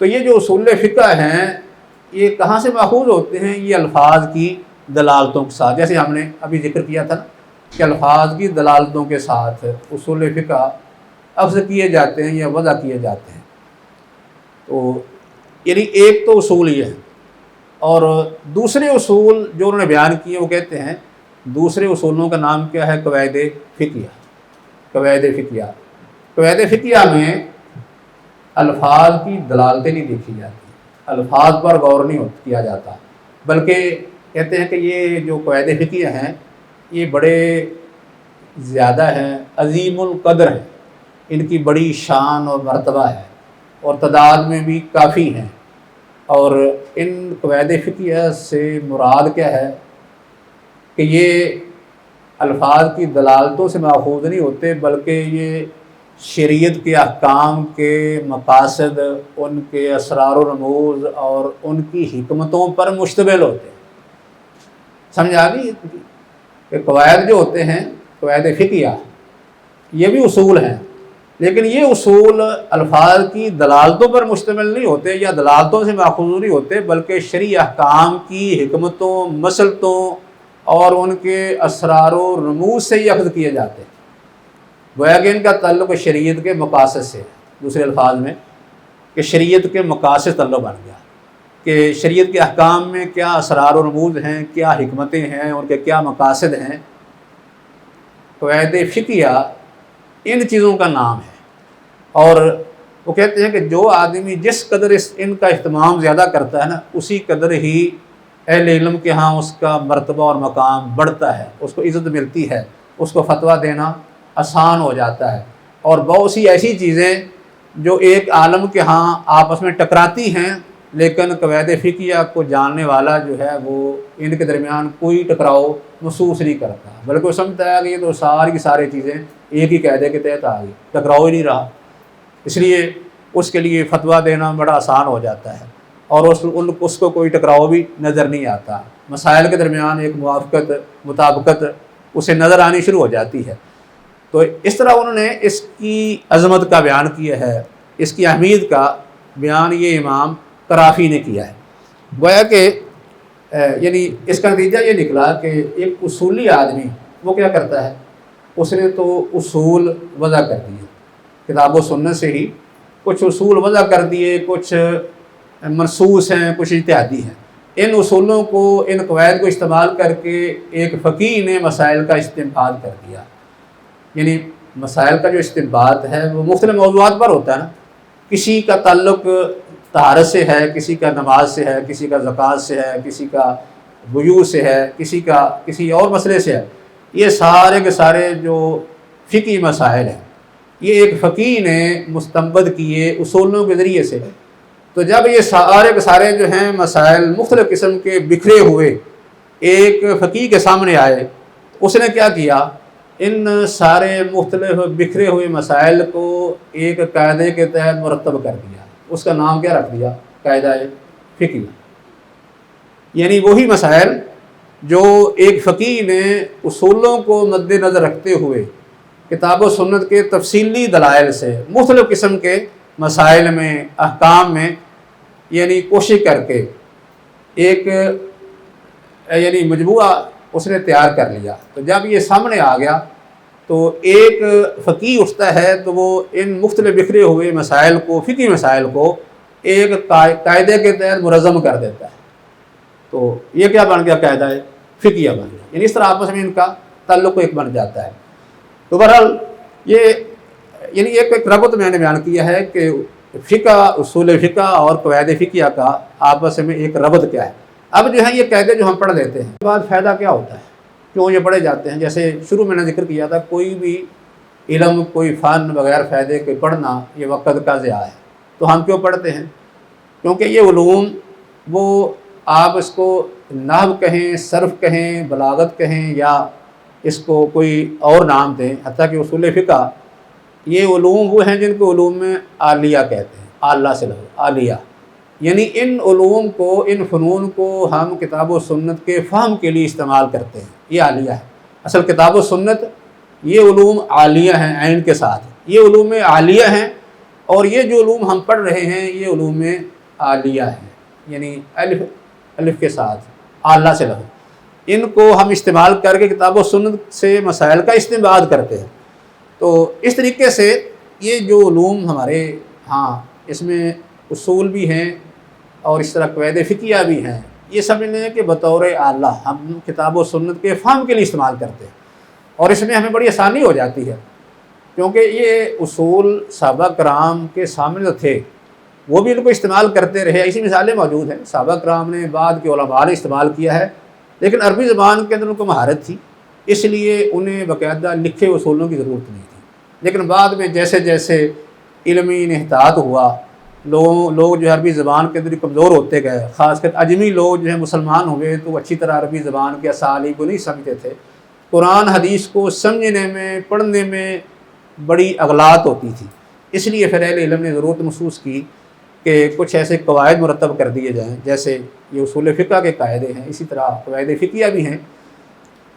تو یہ جو اصول فقہ ہیں یہ کہاں سے ماخوذ ہوتے ہیں؟ یہ الفاظ کی دلالتوں کے ساتھ، جیسے ہم نے ابھی ذکر کیا تھا نا کہ الفاظ کی دلالتوں کے ساتھ اصول فقہ اخذ کیے جاتے ہیں یا وضع کیے جاتے ہیں۔ تو یعنی ایک تو اصول یہ ہے، اور دوسرے اصول جو انہوں نے بیان کیے وہ کہتے ہیں دوسرے اصولوں کا نام کیا ہے؟ قواعد فقہیہ۔ قواعد فقہیہ میں الفاظ کی دلالتیں نہیں دیکھی جاتی، الفاظ پر غور نہیں کیا جاتا، بلکہ کہتے ہیں کہ یہ جو قواعد فقہیہ ہیں یہ بڑے زیادہ ہیں، عظیم القدر ہیں، ان کی بڑی شان اور مرتبہ ہے اور تعداد میں بھی کافی ہیں، اور ان قواعد فقہیہ سے مراد کیا ہے کہ یہ الفاظ کی دلالتوں سے ماخوذ نہیں ہوتے، بلکہ یہ شریعت کے احکام کے مقاصد، ان کے اسرار و رموز اور ان کی حکمتوں پر مشتمل ہوتے ہیں۔ سمجھ آ گئی کہ قواعد جو ہوتے ہیں قواعد فقہیہ یہ بھی اصول ہیں، لیکن یہ اصول الفاظ کی دلالتوں پر مشتمل نہیں ہوتے یا دلالتوں سے ماخوذ نہیں ہوتے، بلکہ شرعی احکام کی حکمتوں، مسلطوں اور ان کے اسرار و رموز سے ہی اخذ کیے جاتے ہیں۔ گویا کہ ان کا تعلق شریعت کے مقاصد سے، دوسرے الفاظ میں کہ شریعت کے مقاصد تعلق بن گیا کہ شریعت کے احکام میں کیا اسرار و رموز ہیں، کیا حکمتیں ہیں، ان کے کیا مقاصد ہیں۔ قواعد فقہیہ ان چیزوں کا نام ہے، اور وہ کہتے ہیں کہ جو آدمی جس قدر ان کا اہتمام زیادہ کرتا ہے نا، اسی قدر ہی اہل علم کے ہاں اس کا مرتبہ اور مقام بڑھتا ہے، اس کو عزت ملتی ہے، اس کو فتویٰ دینا آسان ہو جاتا ہے، اور بہت سی ایسی چیزیں جو ایک عالم کے ہاں آپس میں ٹکراتی ہیں، لیکن قواعد فقہیہ کو جاننے والا جو ہے وہ ان کے درمیان کوئی ٹکراؤ محسوس نہیں کرتا، بلکہ وہ سمجھتا ہے کہ یہ تو ساری کی ساری چیزیں ایک ہی قاعدے کے تحت آ گئی، ٹکراؤ ہی نہیں رہا، اس لیے اس کے لیے فتویٰ دینا بڑا آسان ہو جاتا ہے، اور اس کو کوئی ٹکراؤ بھی نظر نہیں آتا، مسائل کے درمیان ایک موافقت، مطابقت اسے نظر آنی شروع ہو جاتی ہے۔ تو اس طرح انہوں نے اس کی عظمت کا بیان کیا ہے، اس کی اہمیت کا بیان یہ امام قرافی نے کیا ہے۔ گویا کہ یعنی اس کا نتیجہ یہ نکلا کہ ایک اصولی آدمی وہ کیا کرتا ہے، اس نے تو اصول وضع کر دیے، کتاب و سنت سے ہی کچھ اصول وضع کر دیے، کچھ منصوص ہیں، کچھ اجتہادی ہیں، ان اصولوں کو، ان قواعد کو استعمال کر کے ایک فقیہ نے مسائل کا استنباط کر دیا۔ یعنی مسائل کا جو استنباط ہے وہ مختلف موضوعات پر ہوتا ہے نا، کسی کا تعلق طہارت سے ہے، کسی کا نماز سے ہے، کسی کا زکوٰۃ سے ہے، کسی کا بیوع سے ہے، کسی کا کسی اور مسئلے سے ہے۔ یہ سارے کے سارے جو فقہی مسائل ہیں، یہ ایک فقیہ نے مستنبط کیے اصولوں کے ذریعے سے۔ تو جب یہ سارے کے سارے جو ہیں مسائل مختلف قسم کے بکھرے ہوئے ایک فقیہ کے سامنے آئے، اس نے کیا کیا، ان سارے مختلف بکھرے ہوئے مسائل کو ایک قاعدے کے تحت مرتب کر دیا۔ اس کا نام کیا رکھ دیا؟ قاعدہ فقہ۔ یعنی وہی مسائل جو ایک فقیہ نے اصولوں کو مد نظر رکھتے ہوئے کتاب و سنت کے تفصیلی دلائل سے مختلف قسم کے مسائل میں، احکام میں، یعنی کوشش کر کے ایک یعنی مجموعہ اس نے تیار کر لیا۔ تو جب یہ سامنے آ گیا تو ایک فقیہ اٹھتا ہے تو وہ ان مختلف بکھرے ہوئے مسائل کو، فقہی مسائل کو ایک قاعدے کے تحت منظم کر دیتا ہے۔ تو یہ کیا بن گیا؟ قاعدہ فقہیہ بن گیا۔ یعنی اس طرح آپس میں ان کا تعلق ایک بن جاتا ہے۔ تو بہرحال یہ یعنی ایک ربط میں نے بیان کیا ہے کہ فقہ، اصول فقہ اور قواعد فقہیہ کا آپس میں ایک ربط کیا ہے۔ اب جو ہے یہ قاعدے جو ہم پڑھ لیتے ہیں، اس کے بعد فائدہ کیا ہوتا ہے، کیوں یہ پڑھے جاتے ہیں؟ جیسے شروع میں نے ذکر کیا تھا، کوئی بھی علم، کوئی فن بغیر فائدے کے پڑھنا یہ وقت کا ضیاع ہے۔ تو ہم کیوں پڑھتے ہیں؟ کیونکہ یہ علوم، وہ آپ اس کو نحو کہیں، صرف کہیں، بلاغت کہیں، یا اس کو کوئی اور نام دیں، حتیٰ کہ اصول فقہ، یہ علوم وہ ہیں جن کو علوم میں عالیہ کہتے ہیں۔ اعلیٰ سے لفظ عالیہ، یعنی ان علوم کو، ان فنون کو ہم کتاب و سنت کے فہم کے لیے استعمال کرتے ہیں، یہ عالیہ ہے۔ اصل کتاب و سنت یہ علوم عالیہ ہیں، عین کے ساتھ یہ علوم عالیہ ہیں، اور یہ جو علوم ہم پڑھ رہے ہیں یہ علوم عالیہ ہیں، یعنی الف کے ساتھ اعلیٰ سے لفظ، ان کو ہم استعمال کر کے کتاب و سنت سے مسائل کا استنباط کرتے ہیں۔ تو اس طریقے سے یہ جو علوم ہمارے ہاں، اس میں اصول بھی ہیں اور اس طرح قواعد فقہیہ بھی ہیں، یہ سمجھ لیں کہ بطور اعلیٰ ہم کتاب و سنت کے فہم کے لیے استعمال کرتے ہیں، اور اس میں ہمیں بڑی آسانی ہو جاتی ہے، کیونکہ یہ اصول صحابہ کرام کے سامنے تو تھے، وہ بھی ان کو استعمال کرتے رہے۔ ایسی مثالیں موجود ہیں، صحابہ کرام نے، بعد کے علماء نے استعمال کیا ہے، لیکن عربی زبان کے اندر ان کو مہارت تھی، اس لیے انہیں باقاعدہ لکھے اصولوں کی ضرورت نہیں تھی۔ لیکن بعد میں جیسے جیسے علمی انحطاط ہوا، لوگ جو ہے عربی زبان کے اندر کمزور ہوتے گئے، خاص کر اجمی لوگ جو ہیں مسلمان ہوئے تو اچھی طرح عربی زبان کے اسالیب کو نہیں سمجھتے تھے، قرآن حدیث کو سمجھنے میں، پڑھنے میں بڑی اغلاط ہوتی تھی، اس لیے پھر اہل علم نے ضرورت محسوس کی کہ کچھ ایسے قواعد مرتب کر دیے جائیں، جیسے یہ اصول فقہ کے قاعدے ہیں، اسی طرح قواعد فقہیہ بھی ہیں۔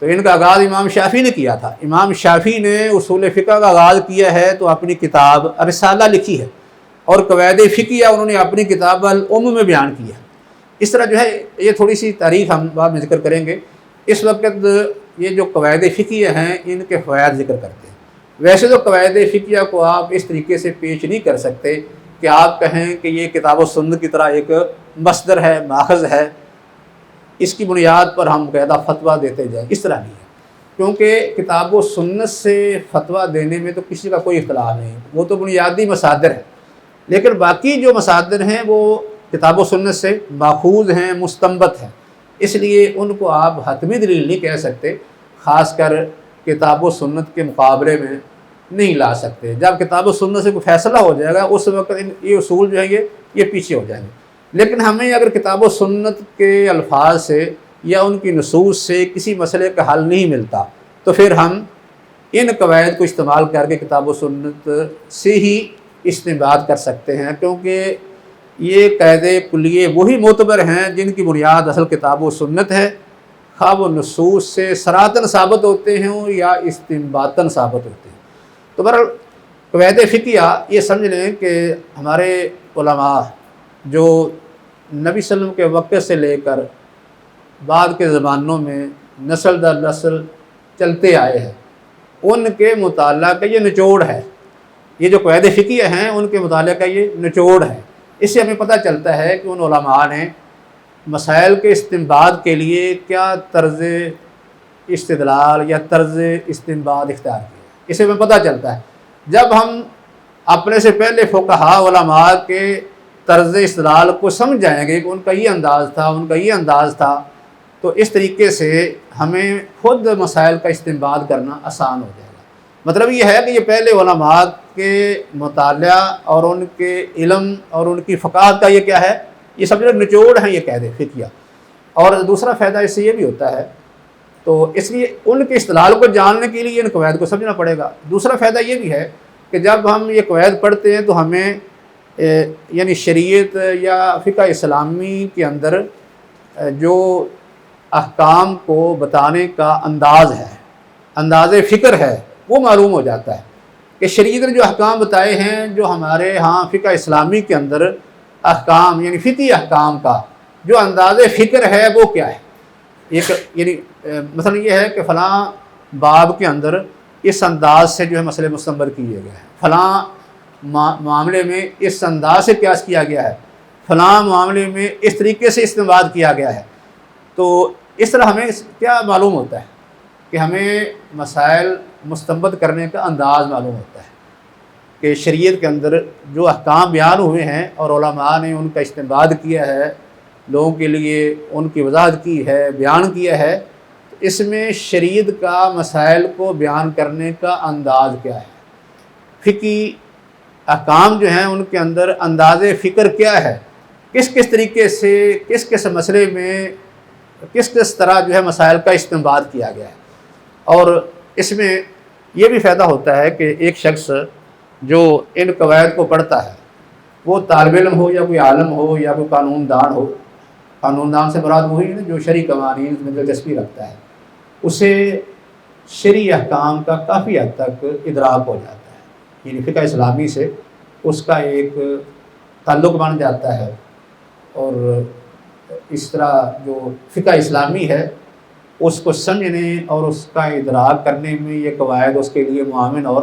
تو ان کا آغاز امام شافعی نے کیا تھا۔ امام شافعی نے اصول فقہ کا آغاز کیا ہے تو اپنی کتاب رسالہ لکھی ہے، اور قواعد فقہیہ انہوں نے اپنی کتاب الام میں بیان کی ہے۔ اس طرح جو ہے یہ تھوڑی سی تاریخ ہم بعد میں ذکر کریں گے۔ اس وقت یہ جو قواعد فقہیہ ہیں ان کے فوائد ذکر کرتے ہیں۔ ویسے تو قواعد فقہیہ کو آپ اس طریقے سے پیش نہیں کر سکتے کہ آپ کہیں کہ یہ کتاب و سنت کی طرح ایک مصدر ہے، ماخذ ہے، اس کی بنیاد پر ہم باقاعدہ فتویٰ دیتے جائیں، اس طرح نہیں ہے، کیونکہ کتاب و سنت سے فتویٰ دینے میں تو کسی کا کوئی اختلاف نہیں، وہ تو بنیادی مصادر ہے، لیکن باقی جو مصادر ہیں وہ کتاب و سنت سے ماخوذ ہیں، مستنبط ہیں، اس لیے ان کو آپ حتمی دلیل نہیں کہہ سکتے، خاص کر کتاب و سنت کے مقابلے میں نہیں لا سکتے۔ جب کتاب و سنت سے کوئی فیصلہ ہو جائے گا اس وقت یہ اصول جو ہیں یہ پیچھے ہو جائیں گے۔ لیکن ہمیں اگر کتاب و سنت کے الفاظ سے یا ان کی نصوص سے کسی مسئلے کا حل نہیں ملتا تو پھر ہم ان قواعد کو استعمال کر کے کتاب و سنت سے ہی استنباط کر سکتے ہیں، کیونکہ یہ قاعدے کلیے وہی معتبر ہیں جن کی بنیاد اصل کتاب و سنت ہے، خواہ وہ نصوص سے صراحتاً ثابت ہوتے ہیں یا استنباطاً ثابت ہوتے ہیں۔ تو بہرحال قواعد فقہیہ یہ سمجھ لیں کہ ہمارے علماء جو نبی صلی اللہ علیہ وسلم کے وقت سے لے کر بعد کے زمانوں میں نسل در نسل چلتے آئے ہیں، ان کے مطالعہ کا یہ نچوڑ ہے۔ یہ جو قواعد فقہیہ ہیں ان کے مطالعہ کا یہ نچوڑ ہے۔ اس سے ہمیں پتہ چلتا ہے کہ ان علماء نے مسائل کے استنباط کے لیے کیا طرز استدلال یا طرز استنباط اختیار کیا۔ اس سے ہمیں پتہ چلتا ہے جب ہم اپنے سے پہلے فقہاء علماء کے طرز استدلال کو سمجھ جائیں گے کہ ان کا یہ انداز تھا، ان کا یہ انداز تھا، تو اس طریقے سے ہمیں خود مسائل کا استنباط کرنا آسان ہو جائے گا۔ مطلب یہ ہے کہ یہ پہلے علماء کے مطالعہ اور ان کے علم اور ان کی فقاہت کا یہ کیا ہے، یہ سب جو نچوڑ ہیں یہ قاعدے فقہیہ۔ اور دوسرا فائدہ اس سے یہ بھی ہوتا ہے، تو اس لیے ان کے استدلال کو جاننے کے لیے ان قواعد کو سمجھنا پڑے گا۔ دوسرا فائدہ یہ بھی ہے کہ جب ہم یہ قواعد پڑھتے ہیں تو ہمیں یعنی شریعت یا فقہ اسلامی کے اندر جو احکام کو بتانے کا انداز ہے، انداز فکر ہے، وہ معلوم ہو جاتا ہے کہ شریعت نے جو احکام بتائے ہیں، جو ہمارے ہاں فقہ اسلامی کے اندر احکام یعنی فقہی احکام کا جو انداز فکر ہے وہ کیا ہے۔ ایک یعنی مثلا یہ ہے کہ فلاں باب کے اندر اس انداز سے جو ہے مسئلے مستنبط کیے گئے ہیں، فلاں معاملے میں اس انداز سے قیاس کیا گیا ہے، فلاں معاملے میں اس طریقے سے استنباط کیا گیا ہے۔ تو اس طرح ہمیں کیا معلوم ہوتا ہے کہ ہمیں مسائل مستنبط کرنے کا انداز معلوم ہوتا ہے کہ شریعت کے اندر جو احکام بیان ہوئے ہیں اور علماء نے ان کا استنباط کیا ہے، لوگوں کے لیے ان کی وضاحت کی ہے، بیان کیا ہے، تو اس میں شریعت کا مسائل کو بیان کرنے کا انداز کیا ہے، فقہی احکام جو ہیں ان کے اندر انداز فکر کیا ہے، کس کس طریقے سے کس کس مسئلے میں کس کس طرح جو ہے مسائل کا استنباط کیا گیا ہے۔ اور اس میں یہ بھی فائدہ ہوتا ہے کہ ایک شخص جو ان قواعد کو پڑھتا ہے، وہ طالب علم ہو یا کوئی عالم ہو یا کوئی قانون دان ہو، قانون دان سے مراد وہی ہے جو شرعی قوانین میں دلچسپی رکھتا ہے، اسے شرعی احکام کا کافی حد تک ادراک ہو جاتا ہے، یعنی فقہ اسلامی سے اس کا ایک تعلق بن جاتا ہے، اور اس طرح جو فقہ اسلامی ہے اس کو سمجھنے اور اس کا ادراک کرنے میں یہ قواعد اس کے لیے معاون اور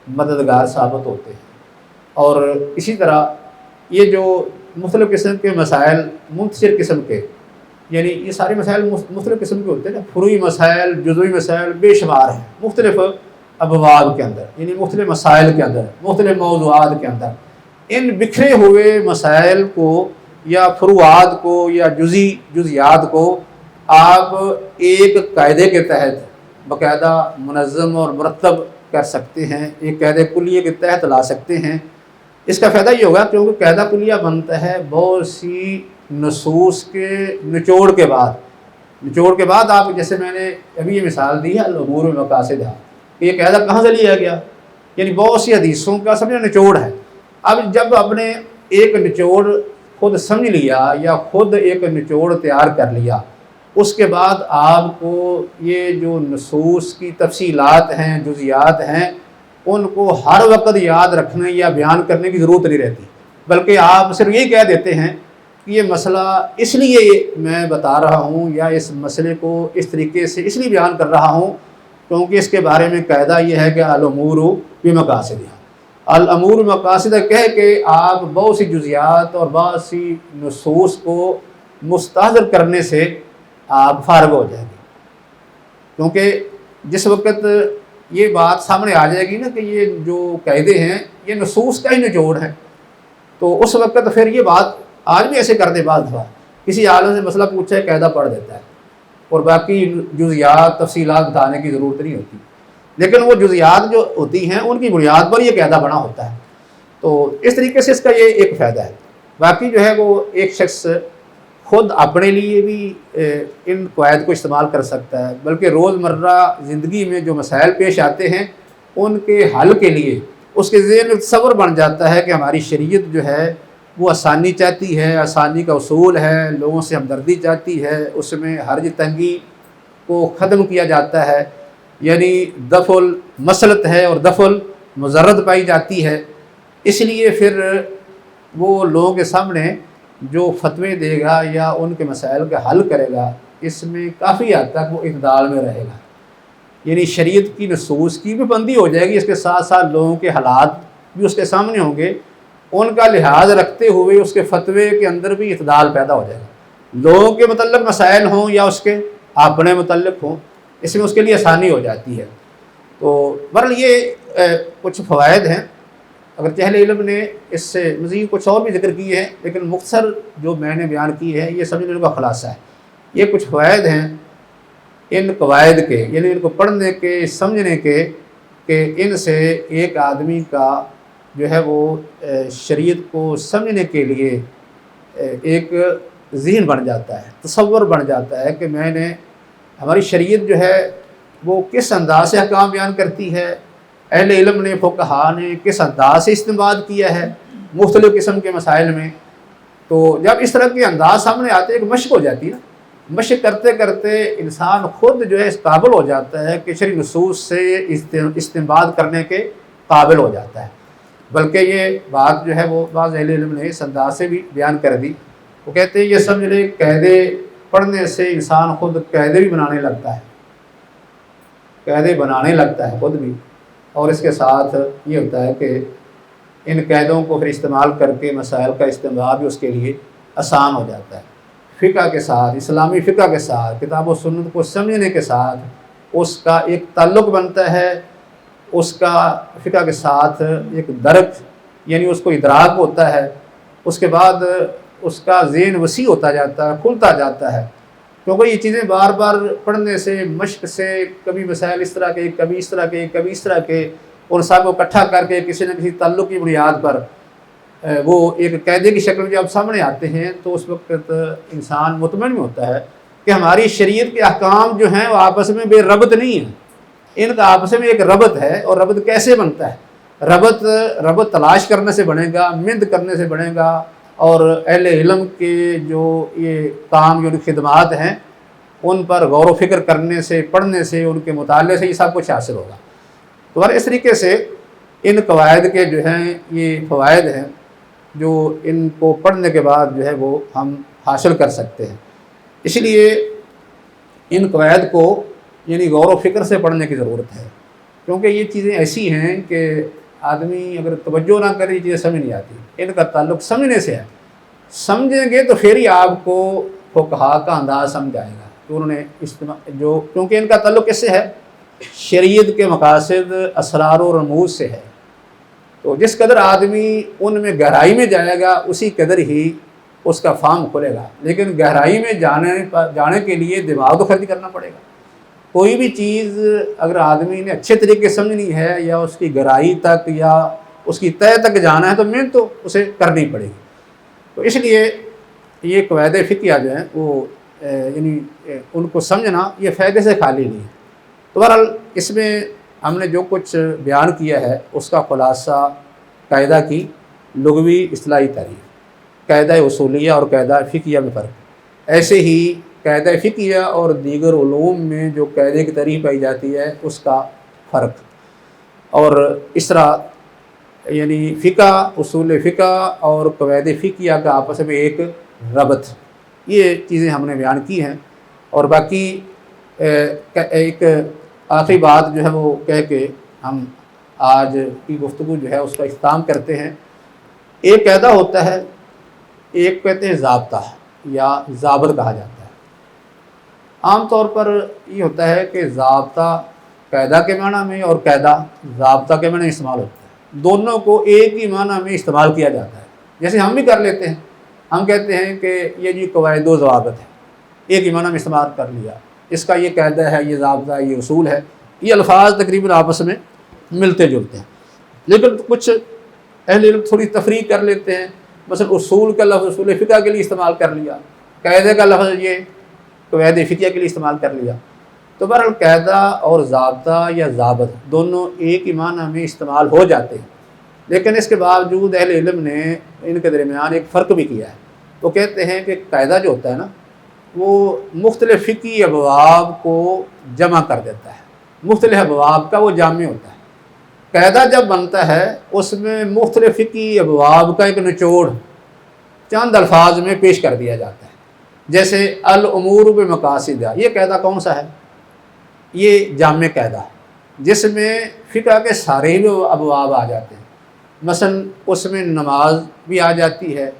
مددگار ثابت ہوتے ہیں۔ اور اسی طرح یہ جو مختلف قسم کے مسائل، منتشر قسم کے، یعنی یہ سارے مسائل مختلف قسم کے ہوتے ہیں نا، فروعی مسائل، جزوی مسائل بے شمار ہیں مختلف ابواب کے اندر، یعنی مختلف مسائل کے اندر، مختلف موضوعات کے اندر۔ ان بکھرے ہوئے مسائل کو یا فروعات کو یا جزیات کو آپ ایک قاعدے کے تحت باقاعدہ منظم اور مرتب کر سکتے ہیں، ایک قاعدے کلیے کے تحت لا سکتے ہیں۔ اس کا فائدہ یہ ہوگا کیونکہ قاعدہ کلیہ بنتا ہے بہت سی نصوص کے نچوڑ کے بعد آپ، جیسے میں نے ابھی یہ مثال دی ہے الامور والمقاصد، یہ قاعدہ کہاں سے لیا گیا، یعنی بہت سی حدیثوں کا سمجھنا نچوڑ ہے۔ اب جب آپ نے ایک نچوڑ خود سمجھ لیا یا خود ایک نچوڑ تیار کر لیا، اس کے بعد آپ کو یہ جو نصوص کی تفصیلات ہیں، جزیات ہیں، ان کو ہر وقت یاد رکھنے یا بیان کرنے کی ضرورت نہیں رہتی، بلکہ آپ صرف یہی کہہ دیتے ہیں کہ یہ مسئلہ اس لیے میں بتا رہا ہوں یا اس مسئلے کو اس طریقے سے اس لیے بیان کر رہا ہوں کیونکہ اس کے بارے میں قاعدہ یہ ہے کہ الامور بمقاصدها، الامور مقاصد کہہ کے آپ بہت سی جزیات اور بہت سی نصوص کو مستحضر کرنے سے آپ فارغ ہو جائیں گے، کیونکہ جس وقت یہ بات سامنے آ جائے گی نا کہ یہ جو قاعدے ہیں یہ نصوص کا ہی نچوڑ ہے، تو اس وقت پھر یہ بات آج بھی ایسے کرتے بعض دفعہ کسی عالم سے مسئلہ پوچھا ہے، قاعدہ پڑھ دیتا ہے اور باقی جزیات تفصیلات بتانے کی ضرورت نہیں ہوتی، لیکن وہ جزیات جو ہوتی ہیں ان کی بنیاد پر یہ قاعدہ بنا ہوتا ہے۔ تو اس طریقے سے اس کا یہ ایک فائدہ ہے۔ باقی جو ہے وہ ایک شخص خود اپنے لیے بھی ان قواعد کو استعمال کر سکتا ہے، بلکہ روزمرہ زندگی میں جو مسائل پیش آتے ہیں ان کے حل کے لیے اس کے ذہن میں تصور بن جاتا ہے کہ ہماری شریعت جو ہے وہ آسانی چاہتی ہے، آسانی کا اصول ہے، لوگوں سے ہمدردی چاہتی ہے، اس میں حرج تنگی کو ختم کیا جاتا ہے، یعنی دفع المسلط ہے اور دفع المضرت پائی جاتی ہے۔ اس لیے پھر وہ لوگوں کے سامنے جو فتوے دے گا یا ان کے مسائل کا حل کرے گا، اس میں کافی حد تک وہ اعتدال میں رہے گا، یعنی شریعت کی نصوص کی بھی پابندی ہو جائے گی، اس کے ساتھ ساتھ لوگوں کے حالات بھی اس کے سامنے ہوں گے، ان کا لحاظ رکھتے ہوئے اس کے فتوے کے اندر بھی اعتدال پیدا ہو جائے گا، لوگوں کے متعلق مسائل ہوں یا اس کے اپنے متعلق ہوں، اس میں اس کے لیے آسانی ہو جاتی ہے۔ تو بہرحال یہ کچھ فوائد ہیں اگر اہل علم نے اس سے مزید کچھ اور بھی ذکر کیے ہیں، لیکن مختصر جو میں نے بیان کی ہے یہ سمجھنے کا خلاصہ ہے۔ یہ کچھ فوائد ہیں ان قواعد کے، یعنی ان کو پڑھنے کے، سمجھنے کے، کہ ان سے ایک آدمی کا جو ہے وہ شریعت کو سمجھنے کے لیے ایک ذہن بن جاتا ہے، تصور بن جاتا ہے کہ میں نے ہماری شریعت جو ہے وہ کس انداز سے احکام بیان کرتی ہے، اہل علم نے، فقہا نے کس انداز سے استنباط کیا ہے مختلف قسم کے مسائل میں۔ تو جب اس طرح کے انداز سامنے آتے ہیں، ایک مشق ہو جاتی ہے نا، مشق کرتے کرتے انسان خود جو ہے اس قابل ہو جاتا ہے کہ شرعی نصوص سے استنباط کرنے کے قابل ہو جاتا ہے۔ بلکہ یہ بات جو ہے وہ بعض اہل علم نے اس انداز سے بھی بیان کر دی، وہ کہتے ہیں یہ سمجھ لیں قاعدے پڑھنے سے انسان خود قاعدے بھی بنانے لگتا ہے، قاعدے بنانے لگتا ہے خود بھی، اور اس کے ساتھ یہ ہوتا ہے کہ ان قاعدوں کو پھر استعمال کر کے مسائل کا استعمال بھی اس کے لیے آسان ہو جاتا ہے۔ فقہ کے ساتھ، اسلامی فقہ کے ساتھ، کتاب و سنت کو سمجھنے کے ساتھ اس کا ایک تعلق بنتا ہے، اس کا فقہ کے ساتھ ایک درک یعنی اس کو ادراک ہوتا ہے، اس کے بعد اس کا ذہن وسیع ہوتا جاتا ہے، کھلتا جاتا ہے، کیونکہ یہ چیزیں بار بار پڑھنے سے، مشق سے، کبھی مسائل اس طرح کے، کبھی اس طرح کے، کبھی اس طرح کے، اور سب کو اکٹھا کر کے کسی نہ کسی تعلق کی بنیاد پر وہ ایک قاعدے کی شکل میں جب سامنے آتے ہیں تو اس وقت انسان مطمئن ہوتا ہے کہ ہماری شریعت کے احکام جو ہیں وہ آپس میں بے ربط نہیں ہیں، ان کا آپس میں ایک ربط ہے۔ اور ربط کیسے بنتا ہے؟ ربط تلاش کرنے سے بنے گا، محنت کرنے سے بنے گا، اور اہل علم کے جو یہ کام، جو خدمات ہیں ان پر غور و فکر کرنے سے، پڑھنے سے، ان کے مطالعے سے یہ سب کچھ حاصل ہوگا۔ تو اس طریقے سے ان قواعد کے جو ہیں یہ فوائد ہیں جو ان کو پڑھنے کے بعد جو ہے وہ ہم حاصل کر سکتے ہیں۔ اس لیے ان قواعد کو یعنی غور و فکر سے پڑھنے کی ضرورت ہے، کیونکہ یہ چیزیں ایسی ہیں کہ آدمی اگر توجہ نہ کرے یہ چیزیں سمجھ نہیں آتی۔ ان کا تعلق سمجھنے سے ہے، سمجھیں گے تو پھر ہی آپ کو فقہا کا انداز سمجھ آئے گا کہ انہوں نے کیونکہ ان کا تعلق کس سے ہے؟ شریعت کے مقاصد، اسرار و رموز سے ہے۔ تو جس قدر آدمی ان میں گہرائی میں جائے گا اسی قدر ہی اس کا فہم کھلے گا، لیکن گہرائی میں جانے کے لیے دماغ تو خرچ کرنا پڑے گا۔ کوئی بھی چیز اگر آدمی نے اچھے طریقے سے سمجھنی ہے یا اس کی گہرائی تک یا اس کی تہہ تک جانا ہے تو محنت تو اسے کرنی پڑے گی۔ تو اس لیے یہ قواعد فقہیہ جو ہیں وہ یعنی ان کو سمجھنا یہ فائدے سے خالی نہیں ہے۔ تو بہرحال اس میں ہم نے جو کچھ بیان کیا ہے اس کا خلاصہ قاعدہ کی لغوی اصطلاحی تعریف، قاعدہ اصولیہ اور قاعدہ فقہیہ میں فرق، ایسے ہی قاعدہ فقہیہ اور دیگر علوم میں جو قاعدے کی تعریف پائی جاتی ہے اس کا فرق، اور اس طرح یعنی فقہ، اصول فقہ اور قواعد فقہیہ کا آپس میں ایک ربط، یہ چیزیں ہم نے بیان کی ہیں۔ اور باقی ایک آخری بات جو ہے وہ کہہ کے ہم آج کی گفتگو جو ہے اس کا اختتام کرتے ہیں۔ ایک قاعدہ ہوتا ہے، ایک کہتے ہیں ضابطہ یا ضابط کہا جاتا ہے۔ عام طور پر یہ ہوتا ہے کہ ضابطہ قاعدہ کے معنی میں اور قاعدہ ضابطہ کے معنی استعمال ہوتا ہے، دونوں کو ایک ہی معنی میں استعمال کیا جاتا ہے۔ جیسے ہم بھی کر لیتے ہیں، ہم کہتے ہیں کہ یہ جی قواعد و ضوابط ہے، ایک ہی معنی میں استعمال کر لیا، اس کا یہ قاعدہ ہے، یہ ضابطہ ہے، یہ اصول ہے، یہ الفاظ تقریباً آپس میں ملتے جلتے ہیں۔ لیکن کچھ اہل علم تھوڑی تفریق کر لیتے ہیں، مثلا اصول کا لفظ اصول فقہ کے لیے استعمال کر لیا، قاعدے کا لفظ یہ قواعد فقہیہ کے لیے استعمال کر لیا۔ تو بہرحال قاعدہ اور ضابطہ یا ضابط دونوں ایک ہی معنی میں استعمال ہو جاتے ہیں، لیکن اس کے باوجود اہل علم نے ان کے درمیان ایک فرق بھی کیا ہے۔ وہ کہتے ہیں کہ قاعدہ جو ہوتا ہے نا وہ مختلف فقہی ابواب کو جمع کر دیتا ہے، مختلف ابواب کا وہ جامع ہوتا ہے۔ قاعدہ جب بنتا ہے اس میں مختلف فقہی ابواب کا ایک نچوڑ چند الفاظ میں پیش کر دیا جاتا ہے، جیسے الامور بمقاصدہا، یہ قاعدہ کون سا ہے؟ یہ جامع قاعدہ ہے جس میں فقہ کے سارے ہی ابواب آ جاتے ہیں۔ مثلا اس میں نماز بھی آ جاتی ہے،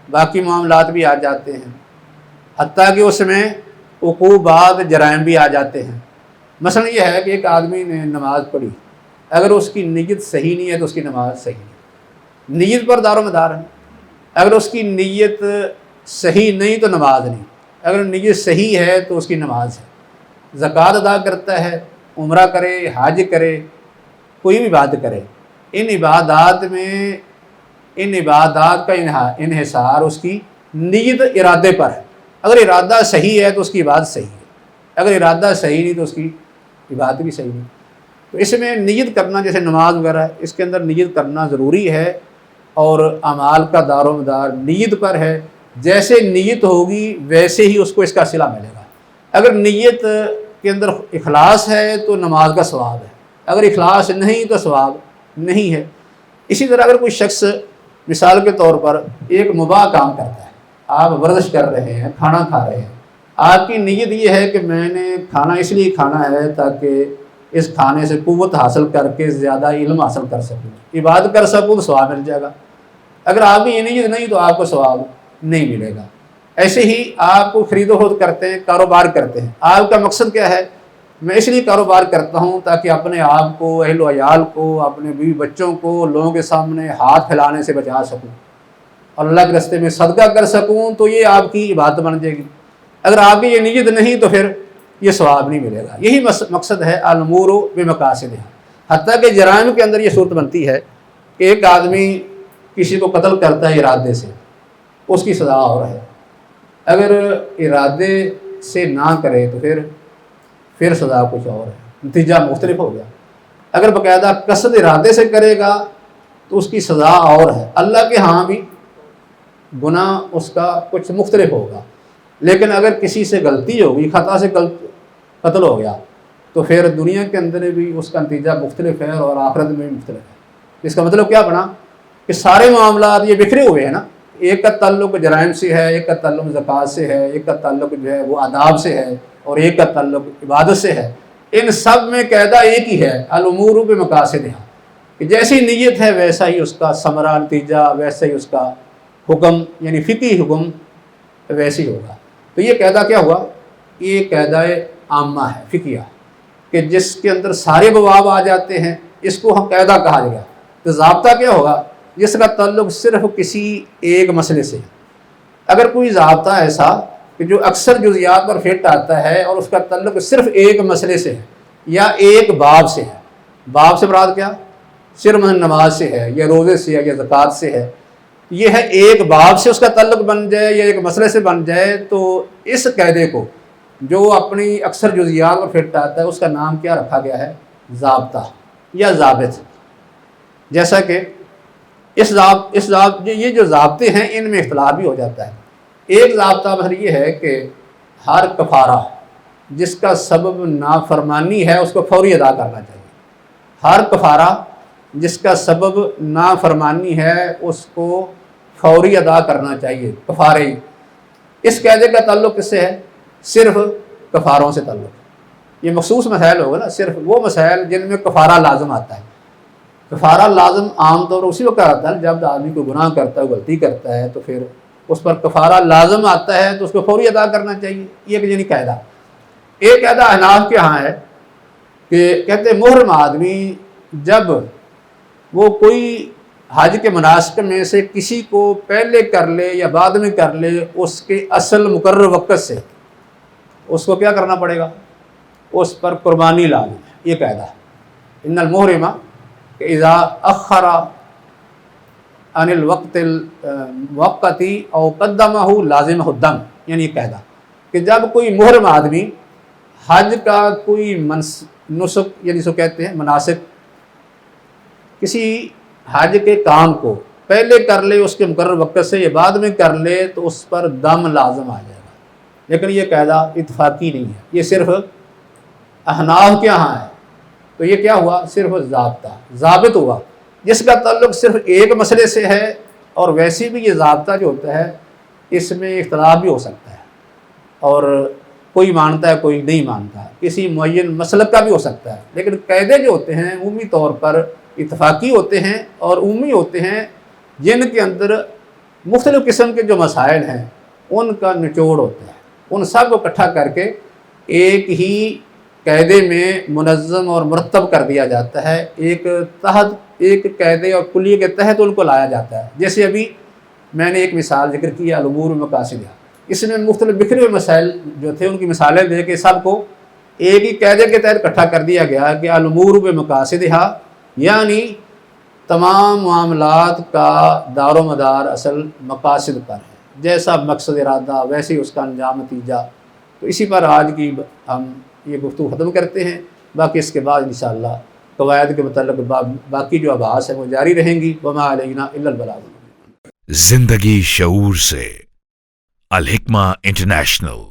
باقی معاملات بھی آ جاتے ہیں، حتیٰ کہ اس میں عقوبات، جرائم بھی آ جاتے ہیں۔ مثلا یہ ہے کہ ایک آدمی نے نماز پڑھی، اگر اس کی نیت صحیح نہیں ہے تو اس کی نماز صحیح نہیں، نیت پر دار و مدار ہے. اگر اس کی نیت صحیح نہیں تو نماز نہیں، اگر نیت صحیح ہے تو اس کی نماز ہے. زکوٰۃ ادا کرتا ہے، عمرہ کرے، حج کرے، کوئی بھی بات کرے، ان عبادات کا انحصار اس کی نیت ارادے پر ہے. اگر ارادہ صحیح ہے تو اس کی عبادت صحیح ہے، اگر ارادہ صحیح نہیں تو اس کی عبادت بھی صحیح نہیں. تو اس میں نیت کرنا، جیسے نماز وغیرہ ہے، اس کے اندر نیت کرنا ضروری ہے، اور اعمال کا دار و مدار نیت پر ہے. جیسے نیت ہوگی ویسے ہی اس کو اس کا صلہ ملے گا. اگر نیت کے اندر اخلاص ہے تو نماز کا ثواب ہے، اگر اخلاص نہیں تو ثواب نہیں ہے. اسی طرح اگر کوئی شخص مثال کے طور پر ایک مباح کام کرتا ہے، آپ ورزش کر رہے ہیں، کھانا کھا رہے ہیں، آپ کی نیت یہ ہے کہ میں نے کھانا اس لیے کھانا ہے تاکہ اس کھانے سے قوت حاصل کر کے زیادہ علم حاصل کر سکوں، عبادت کر سکوں تو ثواب مل جائے گا. اگر آپ کی یہ نیت نہیں تو آپ کو ثواب نہیں ملے گا. ایسے ہی آپ کو خرید و فروخت کرتے ہیں، کاروبار کرتے ہیں، آپ کا مقصد کیا ہے؟ میں اس لیے کاروبار کرتا ہوں تاکہ اپنے آپ کو، اہل و عیال کو، اپنے بیوی بچوں کو لوگوں کے سامنے ہاتھ پھیلانے سے بچا سکوں، اللہ کے راستے میں صدقہ کر سکوں، تو یہ آپ کی عبادت بن جائے گی. اگر آپ کی یہ نیت نہیں تو پھر یہ ثواب نہیں ملے گا. یہی مقصد ہے الامور بمقاصدها. حتیٰ کہ جرائم کے اندر یہ صورت بنتی ہے کہ ایک آدمی کسی کو قتل کرتا ہے ارادے سے، اس کی سزا اور ہے. اگر ارادے سے نہ کرے تو پھر سزا کچھ اور ہے، نتیجہ مختلف ہو گیا. اگر باقاعدہ قصد ارادے سے کرے گا تو اس کی سزا اور ہے، اللہ کے ہاں بھی گناہ اس کا کچھ مختلف ہوگا. لیکن اگر کسی سے غلطی ہوگی، خطا سے قتل ہو گیا، تو پھر دنیا کے اندر بھی اس کا نتیجہ مختلف ہے اور آخرت میں بھی مختلف ہے. اس کا مطلب کیا بنا کہ سارے معاملات یہ بکھرے ہوئے ہیں نا. ایک کا تعلق جرائم سے ہے، ایک کا تعلق زکوٰۃ سے ہے، ایک کا تعلق جو ہے وہ آداب سے ہے، اور ایک کا تعلق عبادت سے ہے. ان سب میں قاعدہ ایک ہی ہے، الامور بمقاصدها، کہ جیسی نیت ہے ویسا ہی اس کا ثمرہ، نتیجہ ویسا ہی اس کا حکم، یعنی فقہی حکم ویسے ہی ہوگا. تو یہ قاعدہ کیا ہوا؟ یہ قاعدہ عامہ ہے، فقہیہ، کہ جس کے اندر سارے بواب آ جاتے ہیں، اس کو ہم قاعدہ کہا جائے گا. تو ضابطہ کیا ہوگا؟ جس کا تعلق صرف کسی ایک مسئلے سے. اگر کوئی ضابطہ ایسا کہ جو اکثر جزیات پر فٹ آتا ہے اور اس کا تعلق صرف ایک مسئلے سے ہے یا ایک باب سے ہے، باب سے مراد کیا؟ صرف نماز سے ہے یا روزے سے ہے یا زکوٰۃ سے ہے، یہ ہے ایک باب سے اس کا تعلق بن جائے یا ایک مسئلے سے بن جائے، تو اس قاعدے کو جو اپنی اکثر جزیات پر فٹ آتا ہے اس کا نام کیا رکھا گیا ہے؟ ضابطہ یا ضابط. جیسا کہ یہ جو ضابطے ہیں ان میں اختلاف بھی ہو جاتا ہے. ایک ضابطہ مثلا یہ ہے کہ ہر کفارہ جس کا سبب نافرمانی ہے اس کو فوری ادا کرنا چاہیے. ہر کفارہ جس کا سبب نافرمانی ہے اس کو فوری ادا کرنا چاہیے، کفارے. اس قاعدے کا تعلق کس سے ہے؟ صرف کفاروں سے تعلق. یہ مخصوص مسائل ہوگا نا، صرف وہ مسائل جن میں کفارہ لازم آتا ہے. کفارہ لازم عام طور پر اسی وقت آتا ہے جب آدمی کو گناہ کرتا ہے، غلطی کرتا ہے، تو پھر اس پر کفارہ لازم آتا ہے تو اس کو فوری ادا کرنا چاہیے. یہ یعنی قاعدہ. ایک قاعدہ احناف کے ہاں ہے کہ کہتے ہیں محرم آدمی جب وہ کوئی حج کے مناسک میں سے کسی کو پہلے کر لے یا بعد میں کر لے، اس کے اصل مقرر وقت سے اس کو کیا کرنا پڑے گا؟ اس پر قربانی لازم ہے. یہ قاعدہ ہے. ان المحرم اذا اخر عن الوقت الوقتی او قدمہ لازمہ الدم. یعنی یہ قاعدہ کہ جب کوئی محرم آدمی حج کا کوئی نسک، یعنی سو کہتے ہیں مناسک، کسی حج کے کام کو پہلے کر لے اس کے مقرر وقت سے یا بعد میں کر لے تو اس پر دم لازم آ جائے گا. لیکن یہ قاعدہ اتفاقی نہیں ہے، یہ صرف احناف کے ہاں ہے. تو یہ کیا ہوا؟ صرف ضابط ہوا جس کا تعلق صرف ایک مسئلے سے ہے. اور ویسے بھی یہ ضابطہ جو ہوتا ہے اس میں اختلاف بھی ہو سکتا ہے، اور کوئی مانتا ہے کوئی نہیں مانتا، کسی معین مسلک کا بھی ہو سکتا ہے. لیکن قاعدے جو ہوتے ہیں عمومی طور پر اتفاقی ہوتے ہیں اور عمومی ہوتے ہیں، جن کے اندر مختلف قسم کے جو مسائل ہیں ان کا نچوڑ ہوتا ہے. ان سب کو اکٹھا کر کے ایک ہی قاعدے میں منظم اور مرتب کر دیا جاتا ہے، ایک تحت ایک قاعدے اور کلیے کے تحت ان کو لایا جاتا ہے. جیسے ابھی میں نے ایک مثال ذکر کیا الامور مقاصدہ، اس میں مختلف بکھرے ہوئے مسائل جو تھے ان کی مثالیں دے کے سب کو ایک ہی قاعدے کے تحت اکٹھا کر دیا گیا کہ الامور بمقاصدہا، یعنی تمام معاملات کا دار و مدار اصل مقاصد پر ہے. جیسا مقصد ارادہ ویسے ہی اس کا انجام نتیجہ. تو اسی پر آج کی ہم یہ گفتگو ختم کرتے ہیں. باقی اس کے بعد انشاءاللہ قواعد کے متعلق باقی جو ابحاث ہیں وہ جاری رہیں گی. وما علینا الا البلاغ. زندگی شعور سے، الحکمہ انٹرنیشنل.